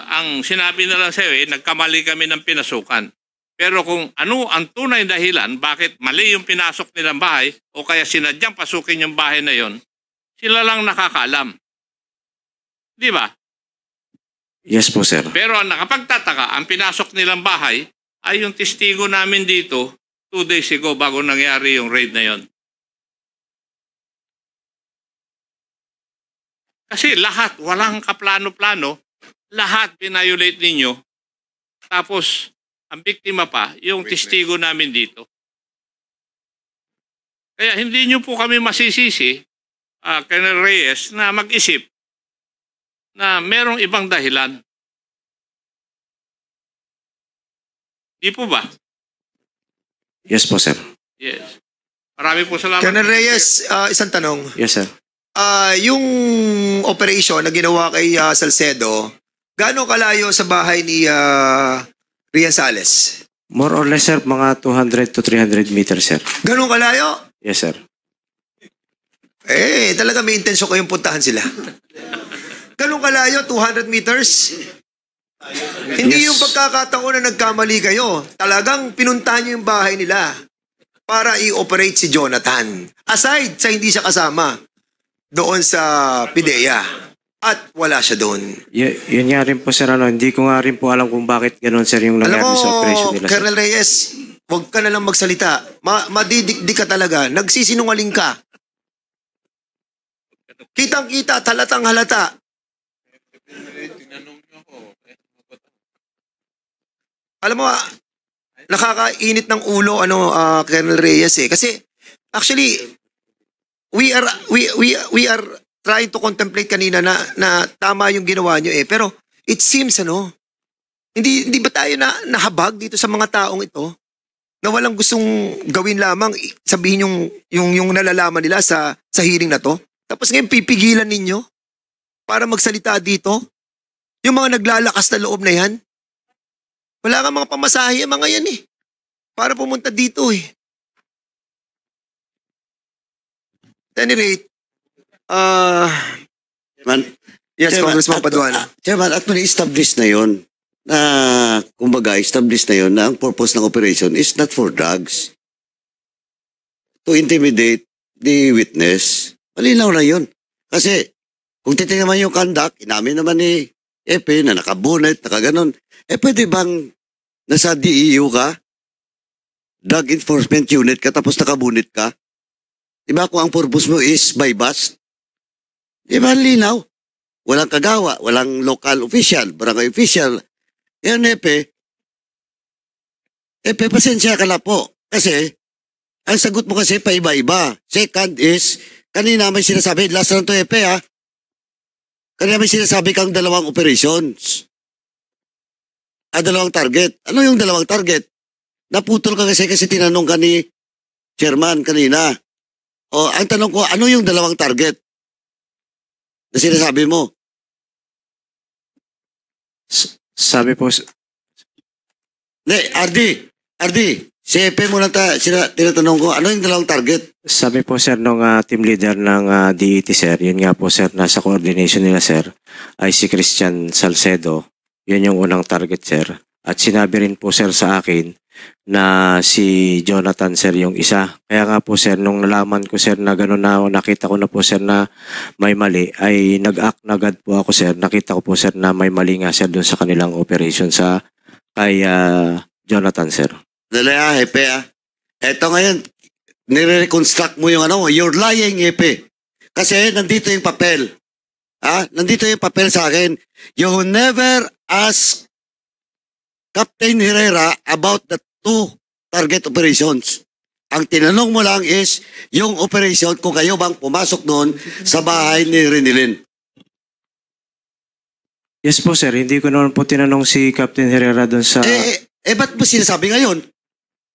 Speaker 4: ang sinabi na lang sa'yo nagkamali kami ng pinasukan. Pero kung ano ang tunay dahilan, bakit mali yung pinasok nilang bahay o kaya sinadyang pasukin yung bahay na yon, sila lang nakakaalam. Di ba?
Speaker 2: Yes po, sir.
Speaker 4: Pero ang nakapagtataka, ang pinasok nilang bahay ay yung testigo namin dito 2 days ago bago nangyari yung raid na yon. Kasi lahat, walang kaplano-plano, lahat pinayolate ninyo, tapos ang biktima pa, yung testigo namin dito. Kaya hindi nyo po kami masisisi Colonel Reyes na mag-isip na merong ibang dahilan. Di po ba?
Speaker 2: Yes po, sir.
Speaker 4: Yes. Marami po salamat.
Speaker 3: Colonel Reyes, isang tanong.
Speaker 2: Yes, sir.
Speaker 3: Yung operation na ginawa kay Salcedo, gaano kalayo sa bahay ni Rian Sales?
Speaker 2: More or less, sir, mga 200 to 300 meters, sir.
Speaker 3: Gaano kalayo?
Speaker 2: Yes, sir.
Speaker 3: Talaga may intensyon kayong puntahan sila. Gaano kalayo? 200 meters? Hindi
Speaker 2: Yes.
Speaker 3: yung pagkakataon na nagkamali kayo. Talagang pinuntahan niyo yung bahay nila para i-operate si Jonathan. Aside sa hindi siya kasama doon sa PIDEA. At wala siya doon.
Speaker 2: Yun nga rin po, sir, hindi ko nga rin po alam kung bakit ganun, sir, yung
Speaker 3: Alam
Speaker 2: nangyari
Speaker 3: mo,
Speaker 2: sa operation nila, sir.
Speaker 3: Colonel Reyes, huwag ka na lang magsalita. Madidikdik ka talaga. Nagsisinungaling ka. Kitang-kita, talatang halata. Alam mo, nakakainit ng ulo Colonel Reyes Kasi actually we are trying to contemplate kanina na tama yung ginawa niyo pero it seems hindi ba tayo nahabag dito sa mga taong ito na walang gustong gawin lamang sabihin yung nalalaman nila sa hearing na to. Tapos ngayon pipigilan ninyo para magsalita dito. Yung mga naglalakas na loob na yan. Wala kang mga pamasahe, mga yan para pumunta dito At any rate, yes, Congressman Paduano.
Speaker 1: Chairman, actually established na yon na kumbaga established na yon na ang purpose ng operation is not for drugs. To intimidate the witness. Malinaw na yon. Kasi kung titingnan man yung conduct, inamin naman ni Epe na nakabunet, nakaganon. Pwede bang nasa DEU ka? Drug Enforcement Unit ka tapos nakabunit ka? Diba kung ang purpose mo is by bust? Diba linaw? Walang kagawa, walang local official, barangay official. Yan Epe, pasensya ka na po. Kasi, ang sagot mo kasi paiba-iba. Second is, kanina may sinasabi, last na to Epe kanina may sinasabi kang dalawang operations. Dalawang target. Ano yung dalawang target? Naputol ka kasi tinanong ka ni Chairman kanina. Ang tanong ko, ano yung dalawang target na sinasabi mo?
Speaker 2: Sabi po,
Speaker 1: RD, si Epe mo lang tinatanong ko, ano yung dalawang target?
Speaker 2: sabi po, sir, nung team leader ng DET, sir, yun nga po, sir, nasa coordination nila, sir, ay si Christian Salcedo. Yun yung unang target, sir. At sinabi rin po, sir, sa akin na si Jonathan, sir, yung isa. Kaya nga po, sir, nung nalaman ko, sir, na gano'n na nakita ko na po, sir, na may mali, ay nag-act na agad po ako, sir. Nakita ko po, sir, na may mali nga, sir, dun sa kanilang operation kay Jonathan, sir.
Speaker 1: Dala, Epe, Eto ngayon, nire-reconstruct mo yung you're lying, Epe. Kasi nandito yung papel. Nandito yung papel sa akin. You never ask Captain Herrera about the two target operations. Ang tinanong mo lang is yung operation kung kayo bang pumasok doon sa bahay ni Renilyn.
Speaker 2: Yes po, sir. Hindi ko naman po tinanong si Captain Herrera doon sa...
Speaker 1: Ba't mo sinasabi ngayon?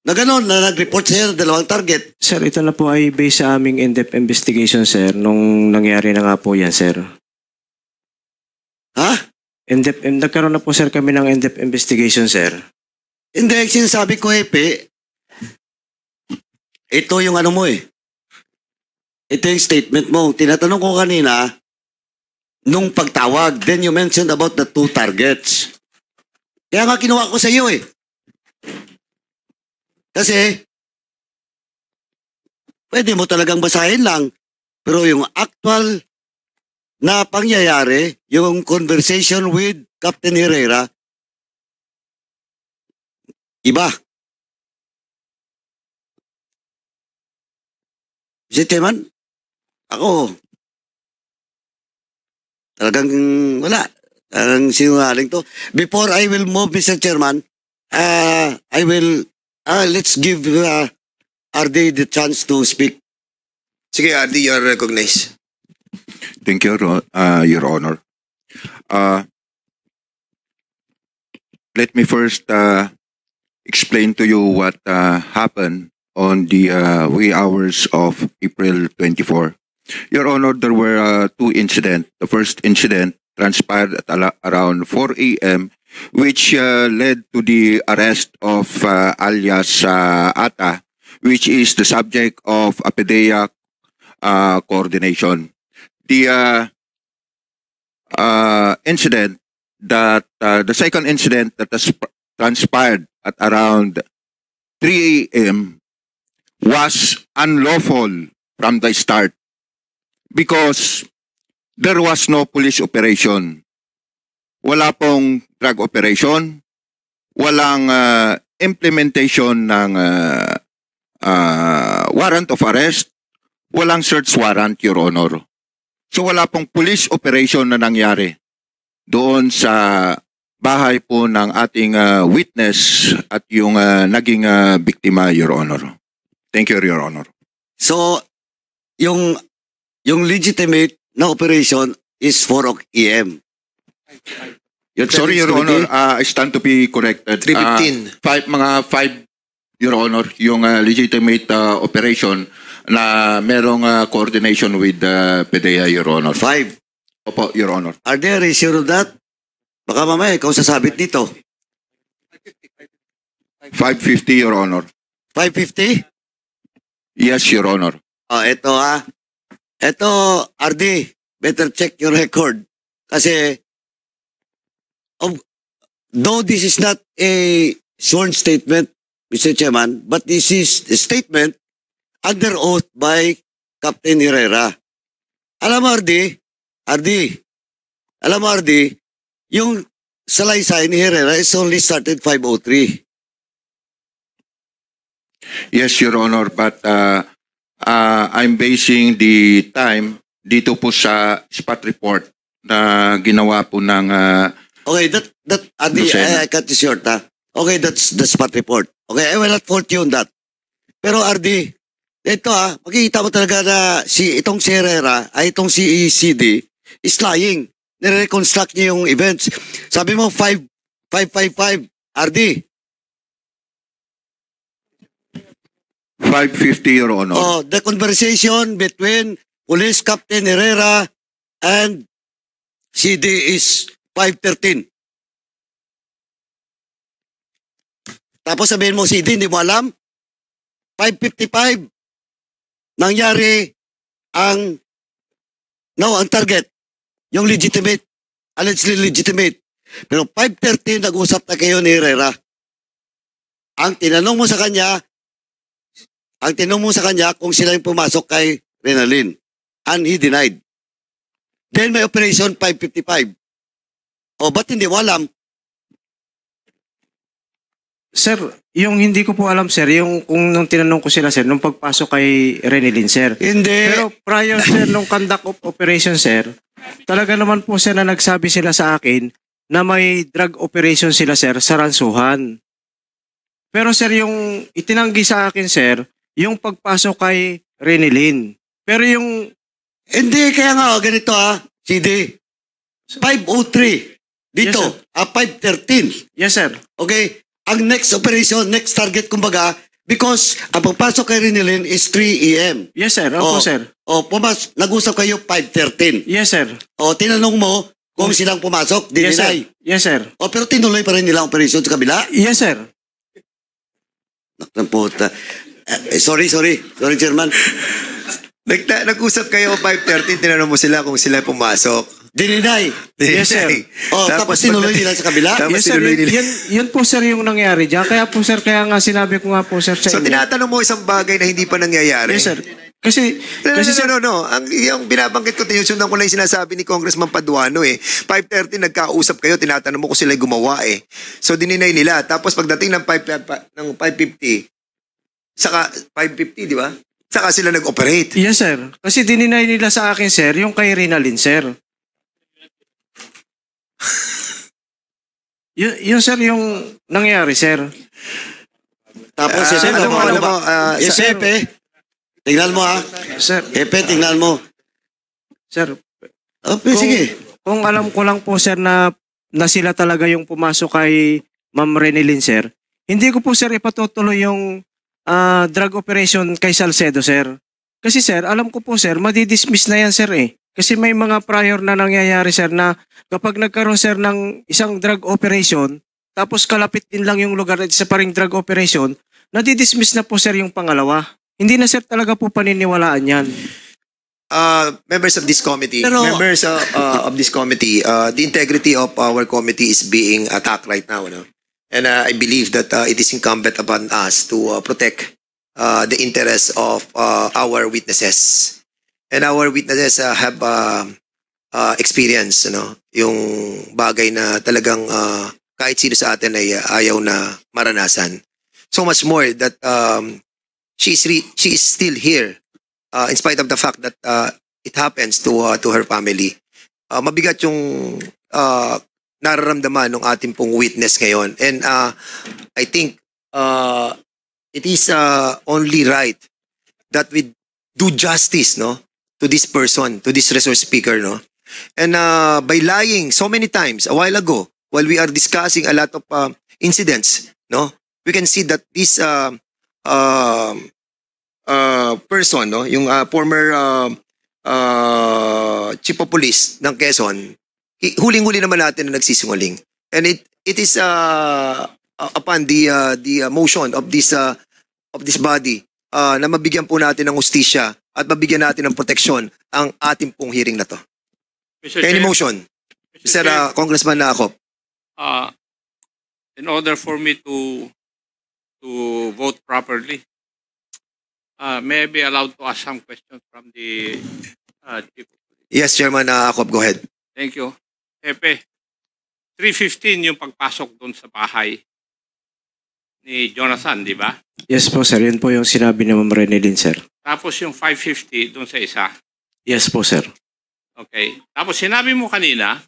Speaker 1: Na gano'n, na nag-report sa'yo ng dalawang target.
Speaker 2: Sir, ito na po ay based sa aming in-depth investigation, sir, nung nangyari na nga po yan, sir.
Speaker 1: Ha?
Speaker 2: Nagkaroon na po, sir, kami ng in-depth investigation, sir.
Speaker 1: Hindi, sinasabi ko, Epe, ito yung mo Ito yung statement mo. Tinatanong ko kanina, nung pagtawag, then you mentioned about the two targets. Kaya nga kinuha ko sa iyo Kasi, pwede mo talagang basahin lang. Pero yung actual na pangyayari, yung conversation with Captain Herrera, iba. Mr. Chairman, ako, talagang wala. Talagang sinungaling to. Before I will move, Mr. Chairman, I will, let's give RD the chance to speak.
Speaker 3: Sige, RD, you're recognized.
Speaker 7: Thank you, Your Honor. Let me first explain to you what happened on the wee hours of April 24. Your Honor, there were two incidents. The first incident transpired at around 4 a.m., which led to the arrest of alias Ata, which is the subject of a PDEA coordination. The incident that the second incident that has transpired at around 3 a.m. was unlawful from the start because there was no police operation. Wala pong drug operation, walang implementation ng warrant of arrest, walang search warrant, Your Honor. So wala pong police operation na nangyari doon sa bahay po ng ating witness at yung naging biktima, Your Honor. Thank you, Your Honor.
Speaker 1: So, yung legitimate na operation is 4 a.m.
Speaker 7: Sorry, Your Honor, I stand to be corrected.
Speaker 3: 3:15.
Speaker 7: Mga 5, Your Honor, yung legitimate operation na merong coordination with PDEA, Your Honor.
Speaker 1: 5.
Speaker 7: Opo, Your Honor.
Speaker 1: Are there sure of that? Baka mamaya ikaw sasabit dito.
Speaker 7: 5:50, Your Honor.
Speaker 1: 5:50?
Speaker 7: Yes, Your Honor.
Speaker 1: Ito Ito, RD, better check your record. Kasi, though this is not a sworn statement, Mr. Chairman, but this is a statement under oath by Captain Herrera. Alam mo, RD, yung salaysay ni Herrera is only started 5:03.
Speaker 7: Yes, Your Honor, but I'm basing the time dito po sa spot report na ginawa po ng
Speaker 1: Okay, that RD, I cut this short, ha? Okay, that's the spot report. Okay, I will not fault you on that. Pero RD, ito makikita mo talaga na itong si Herrera, itong si ECD, is lying. Nire-reconstruct niya yung events. Sabi mo, 5:55, RD.
Speaker 7: 5:50, Your Honor.
Speaker 1: The conversation between Police Captain Herrera and CD is 5:13. Tapos sabihin mo, CD, hindi mo alam? 5:55, nangyari ang target, yung legitimate, allegedly legitimate. Pero 5:13, nag-usap na kayo ni Herrera. Ang tinanong mo sa kanya kung sila yung pumasok kay Renalyn. And he denied. Then may operation 5:55. Ba't hindi mo alam?
Speaker 2: Sir, yung hindi ko po alam, sir, yung kung nung tinanong ko sila, sir, nung pagpasok kay Renalyn, sir.
Speaker 1: Hindi.
Speaker 2: Pero prior, sir, nung conduct of operation, sir, talaga naman po, sir, na nagsabi sila sa akin na may drug operation sila, sir, sa Ransuhan. Pero, sir, yung itinanggi sa akin, sir, yung pagpasok kay Renalyn. Pero yung...
Speaker 1: Hindi, kaya nga, ganito CD. 5:03. Dito,
Speaker 2: Yes,
Speaker 1: 5:13.
Speaker 2: Yes, sir.
Speaker 1: Okay? Ang next operation, next target, kumbaga, because ang pagpasok kay Renalyn is 3 a.m.
Speaker 2: Yes, sir. Opo, sir.
Speaker 1: Nag-usap kayo 5:13.
Speaker 2: Yes, sir.
Speaker 1: Tinanong mo kung silang pumasok,
Speaker 2: Yes, sir.
Speaker 1: dinay.
Speaker 2: Yes, sir.
Speaker 1: Pero tinuloy pa rin nila ang operation sa kabila.
Speaker 2: Yes, sir.
Speaker 1: Nakang puta. Sorry, Chairman.
Speaker 3: Nag-usap kayo 5:30, tinanong mo sila kung sila pumasok.
Speaker 1: Dininay.
Speaker 2: Yes, sir.
Speaker 1: Tapos tinuloy nila sa kabila.
Speaker 3: Tapos
Speaker 2: Yes, sir.
Speaker 3: tinuloy nila.
Speaker 2: Yun po, sir, yung nangyari dyan. Kaya po, sir, kaya nga sinabi ko nga po, sir, sa
Speaker 3: So,
Speaker 2: inyo.
Speaker 3: tinatanong mo isang bagay na hindi pa nangyayari.
Speaker 2: Yes, sir. Kasi sir,
Speaker 3: No. Yung binabanggit ko, tinusundan ko lang yung sinasabi ni Congressman Paduano 5:30, nagkausap kayo, tinatanong mo kung sila gumawa So, dininay nila. Tapos, pagdating ng 5:50, saka 5:50, di ba? Saka sila nag-operate.
Speaker 2: yes, sir. Kasi dininay nila sa akin, sir, yung kay Renalyn, sir. Yun, sir, yung nangyari, sir.
Speaker 1: Tapos,
Speaker 3: alam mo,
Speaker 1: Yes, Epe. Tingnan mo,
Speaker 2: Sir,
Speaker 1: Epe, tingnan mo.
Speaker 2: Sir,
Speaker 1: Okay, sige.
Speaker 2: kung alam ko lang po sir na sila talaga yung pumasok kay Ma'am Renelyn sir, hindi ko po sir ipatutuloy yung drug operation kay Salcedo sir. Kasi sir, alam ko po sir, madidismiss na yan sir eh. Kasi may mga prior na nangyayari sir na kapag nagkaroon sir ng isang drug operation, tapos kalapit din lang yung lugar at isa pa ring drug operation, nadidismiss na po sir yung pangalawa. Hindi na sir talaga po paniniwalaan yan.
Speaker 3: Members of this committee,
Speaker 1: Pero-
Speaker 3: the integrity of our committee is being attacked right now, no? And I believe that it is incumbent upon us to protect the interests of our witnesses. And our witnesses have experience, yung bagay na talagang kahit sino sa atin ay ayaw na maranasan. So much more that she is still here. In spite of the fact that it happens to her family. Mabigat yung nararamdaman ng ating pong witness ngayon. And I think it is only right that we do justice, to this person, to this resource speaker, And by lying so many times a while ago, while we are discussing a lot of incidents, we can see that this person, yung former chief of police ng Quezon, huling-huli naman natin na nagsisinungaling. And it is upon the motion of this body na mabigyan po natin ng hustisya at mabigyan natin ng proteksyon ang ating pong hearing na to. Any motion? Mr. Congressman Nakop.
Speaker 4: In order for me to vote properly, may I be allowed to ask some questions from the Chief of Police?
Speaker 3: Yes, Chairman Nakop, go ahead.
Speaker 4: Thank you. Epe, 3:15 yung pagpasok doon sa bahay ni Jonathan, di ba?
Speaker 2: Yes po sir, yun po yung sinabi ni Ma'am Renelyn sir.
Speaker 4: Tapos yung 5:50 doon sa isa.
Speaker 2: Yes po sir.
Speaker 4: Okay. Tapos sinabi mo kanina,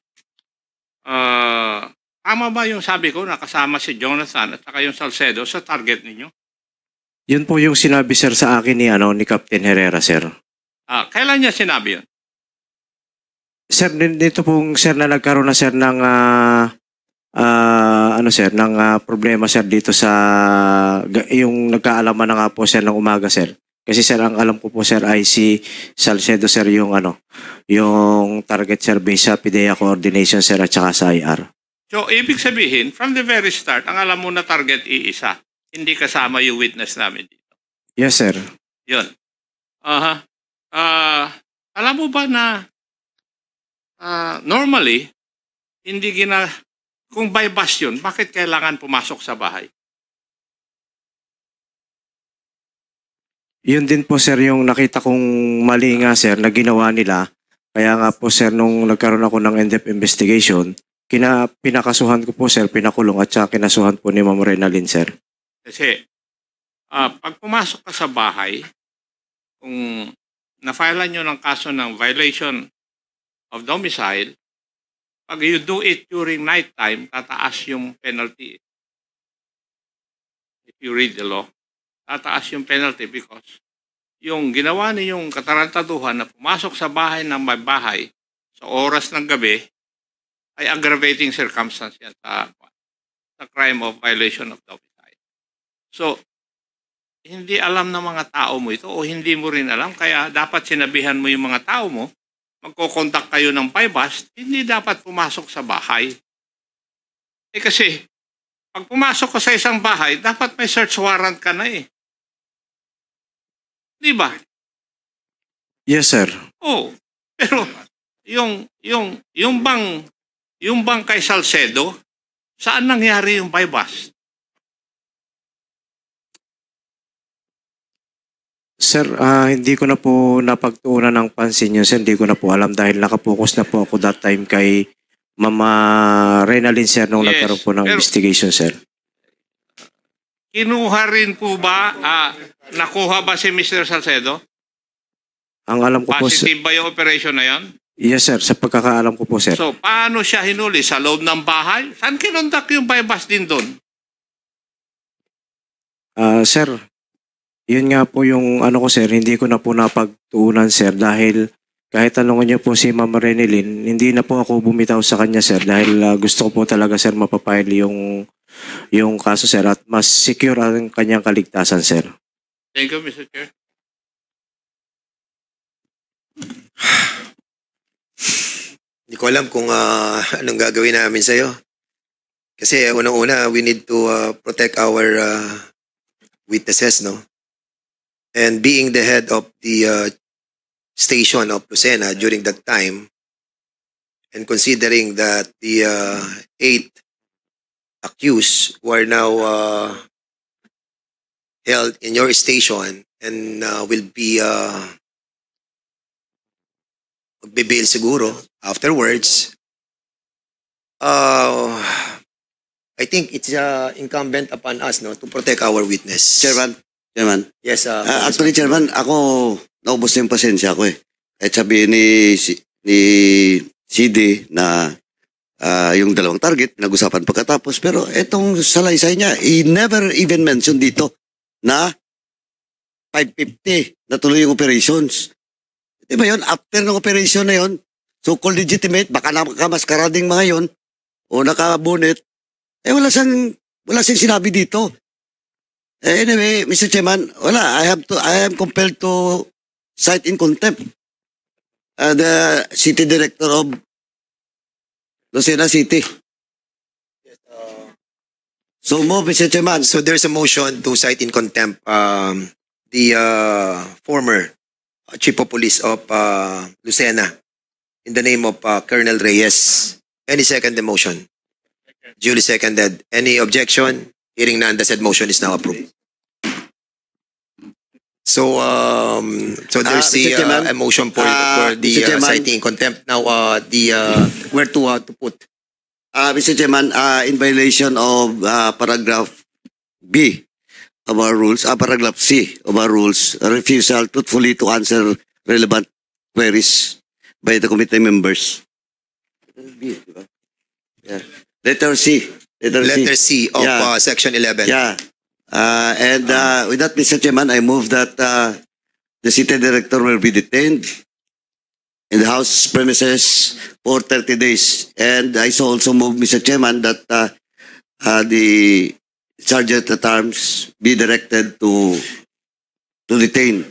Speaker 4: tama ba yung sabi ko na kasama si Jonathan at saka yung Salcedo sa target ninyo?
Speaker 2: Yun po yung sinabi sir sa akin ni Captain Herrera sir.
Speaker 4: Kailan niya sinabi yun?
Speaker 2: Sir, dito pong sir na nagkaroon na sir ng problema sir dito sa yung nagkaalaman na nga po sir ng umaga sir. Kasi sir ang alam ko po sir ay si Salcedo sir yung yung target sir based sa PIDEA coordination sir at saka sa IR.
Speaker 4: So ibig sabihin from the very start ang alam mo na target iisa, hindi kasama yung witness namin dito.
Speaker 2: Yes sir.
Speaker 4: Yun. Alam mo ba na normally hindi kung by bus yun, bakit kailangan pumasok sa bahay?
Speaker 2: Yun din po sir yung nakita kong mali nga sir na ginawa nila. Kaya nga po sir nung nagkaroon ako ng in-depth investigation, pinakasuhan ko po sir, pinakulong at saka kinasuhan po ni Ma'am Renelyn sir.
Speaker 4: Kasi pag pumasok ka sa bahay, kung na-filean nyo ng kaso ng violation of domicile, pag you do it during night time, tataas yung penalty. If you read the law, tataas yung penalty because yung ginawa ninyong katarantaduhan na pumasok sa bahay ng may bahay sa oras ng gabi ay aggravating circumstance yan sa crime of violation of domicile. So, hindi alam ng mga tao mo ito o hindi mo rin alam, kaya dapat sinabihan mo yung mga tao mo, magkocontact kayo ng bypass, hindi dapat pumasok sa bahay. Kasi, pag pumasok ka sa isang bahay, dapat may search warrant ka na eh. Di ba?
Speaker 2: Yes sir.
Speaker 4: Oh, pero yung bang kay Salcedo, saan nangyari yung bypass?
Speaker 2: Sir, hindi ko na po napagtuunan ng pansin yun sir. Hindi ko na po alam dahil nakapokus na po ako that time kay Mama Renelyn sir nung
Speaker 4: Yes,
Speaker 2: nagkaroon po ng
Speaker 4: pero-
Speaker 2: investigation sir.
Speaker 4: Kinuha rin po ba, nakuha ba si Mr. Salcedo?
Speaker 2: Ang alam ko po sir,
Speaker 4: Positive ba yung operation na yan?
Speaker 2: yes sir, sa pagkakaalam ko po sir.
Speaker 4: So, paano siya hinuli? Sa loob ng bahay? Saan kinondak yung bypass din doon?
Speaker 2: Sir, yun nga po yung ko sir, hindi ko na po napagtuunan sir dahil kahit tanongin niyo po si Ma'am Renilyn, hindi na po ako bumitaw sa kanya, sir, dahil gusto ko po talaga, sir, mapapile yung kaso, sir, at mas secure ang kanyang kaligtasan, sir.
Speaker 4: Thank you, Mr. Chair.
Speaker 3: Hindi ko alam kung anong gagawin namin sa'yo. Kasi unang-una, we need to protect our witnesses, no? And being the head of the station of Lucena during that time, and considering that the 8 accused who are now held in your station and will be magbe-bail siguro afterwards, I think it's incumbent upon us, no, to protect our witness.
Speaker 1: Chairman.
Speaker 3: Yes,
Speaker 1: Actually, Chairman, ako, naubos na yung pasensya ko eh. At sabi ni CD na yung dalawang target, nag-usapan pagkatapos. Pero etong salaysay niya, he never even mentioned dito na 550 na tuloy yung operations. Di ba yun? After ng operation na yun, so-called legitimate, baka nakamaskarading mga yun, o nakabonet, wala siyang sinabi dito. Anyway, Mr. Chairman, I am compelled to cite in contempt the city director of Lucena City. So move, Mr. Chairman.
Speaker 3: So there's a motion to cite in contempt the former chief of police of Lucena in the name of Colonel Reyes. Any second the motion? Duly seconded. Any objection? Hearing none, the said motion is now approved. So there's
Speaker 1: Mr. Chairman,
Speaker 3: a motion for the
Speaker 1: Mr. Chairman,
Speaker 3: citing in contempt. Now where to put?
Speaker 1: Mr. Chairman, in violation of paragraph B of our rules, paragraph C of our rules, a refusal truthfully to answer relevant queries by the committee members. B, diba? Yeah. Letter C.
Speaker 3: Letter C of
Speaker 1: Yeah.
Speaker 3: section 11.
Speaker 1: Yeah. And with that, Mr. Chairman, I move that the city director will be detained in the house premises for 30 days. And I also move, Mr. Chairman, that the sergeant at arms be directed to detain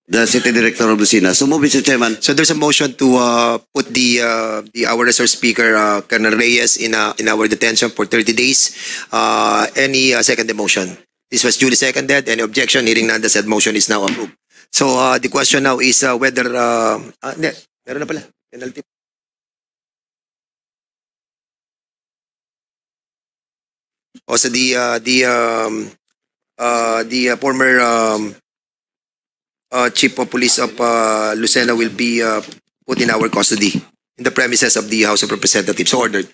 Speaker 1: the city director of Lucena. So move, Mr. Chairman.
Speaker 3: So there's a motion to put the our resource speaker Colonel Reyes in our detention for 30 days. Any second motion? This was duly seconded. Any objection? Hearing none, the said motion is now approved. So the question now is whether hindi, meron na pala penalty. Also the former chief of police of Lucena will be put in our custody in the premises of the House of Representatives. Ordered.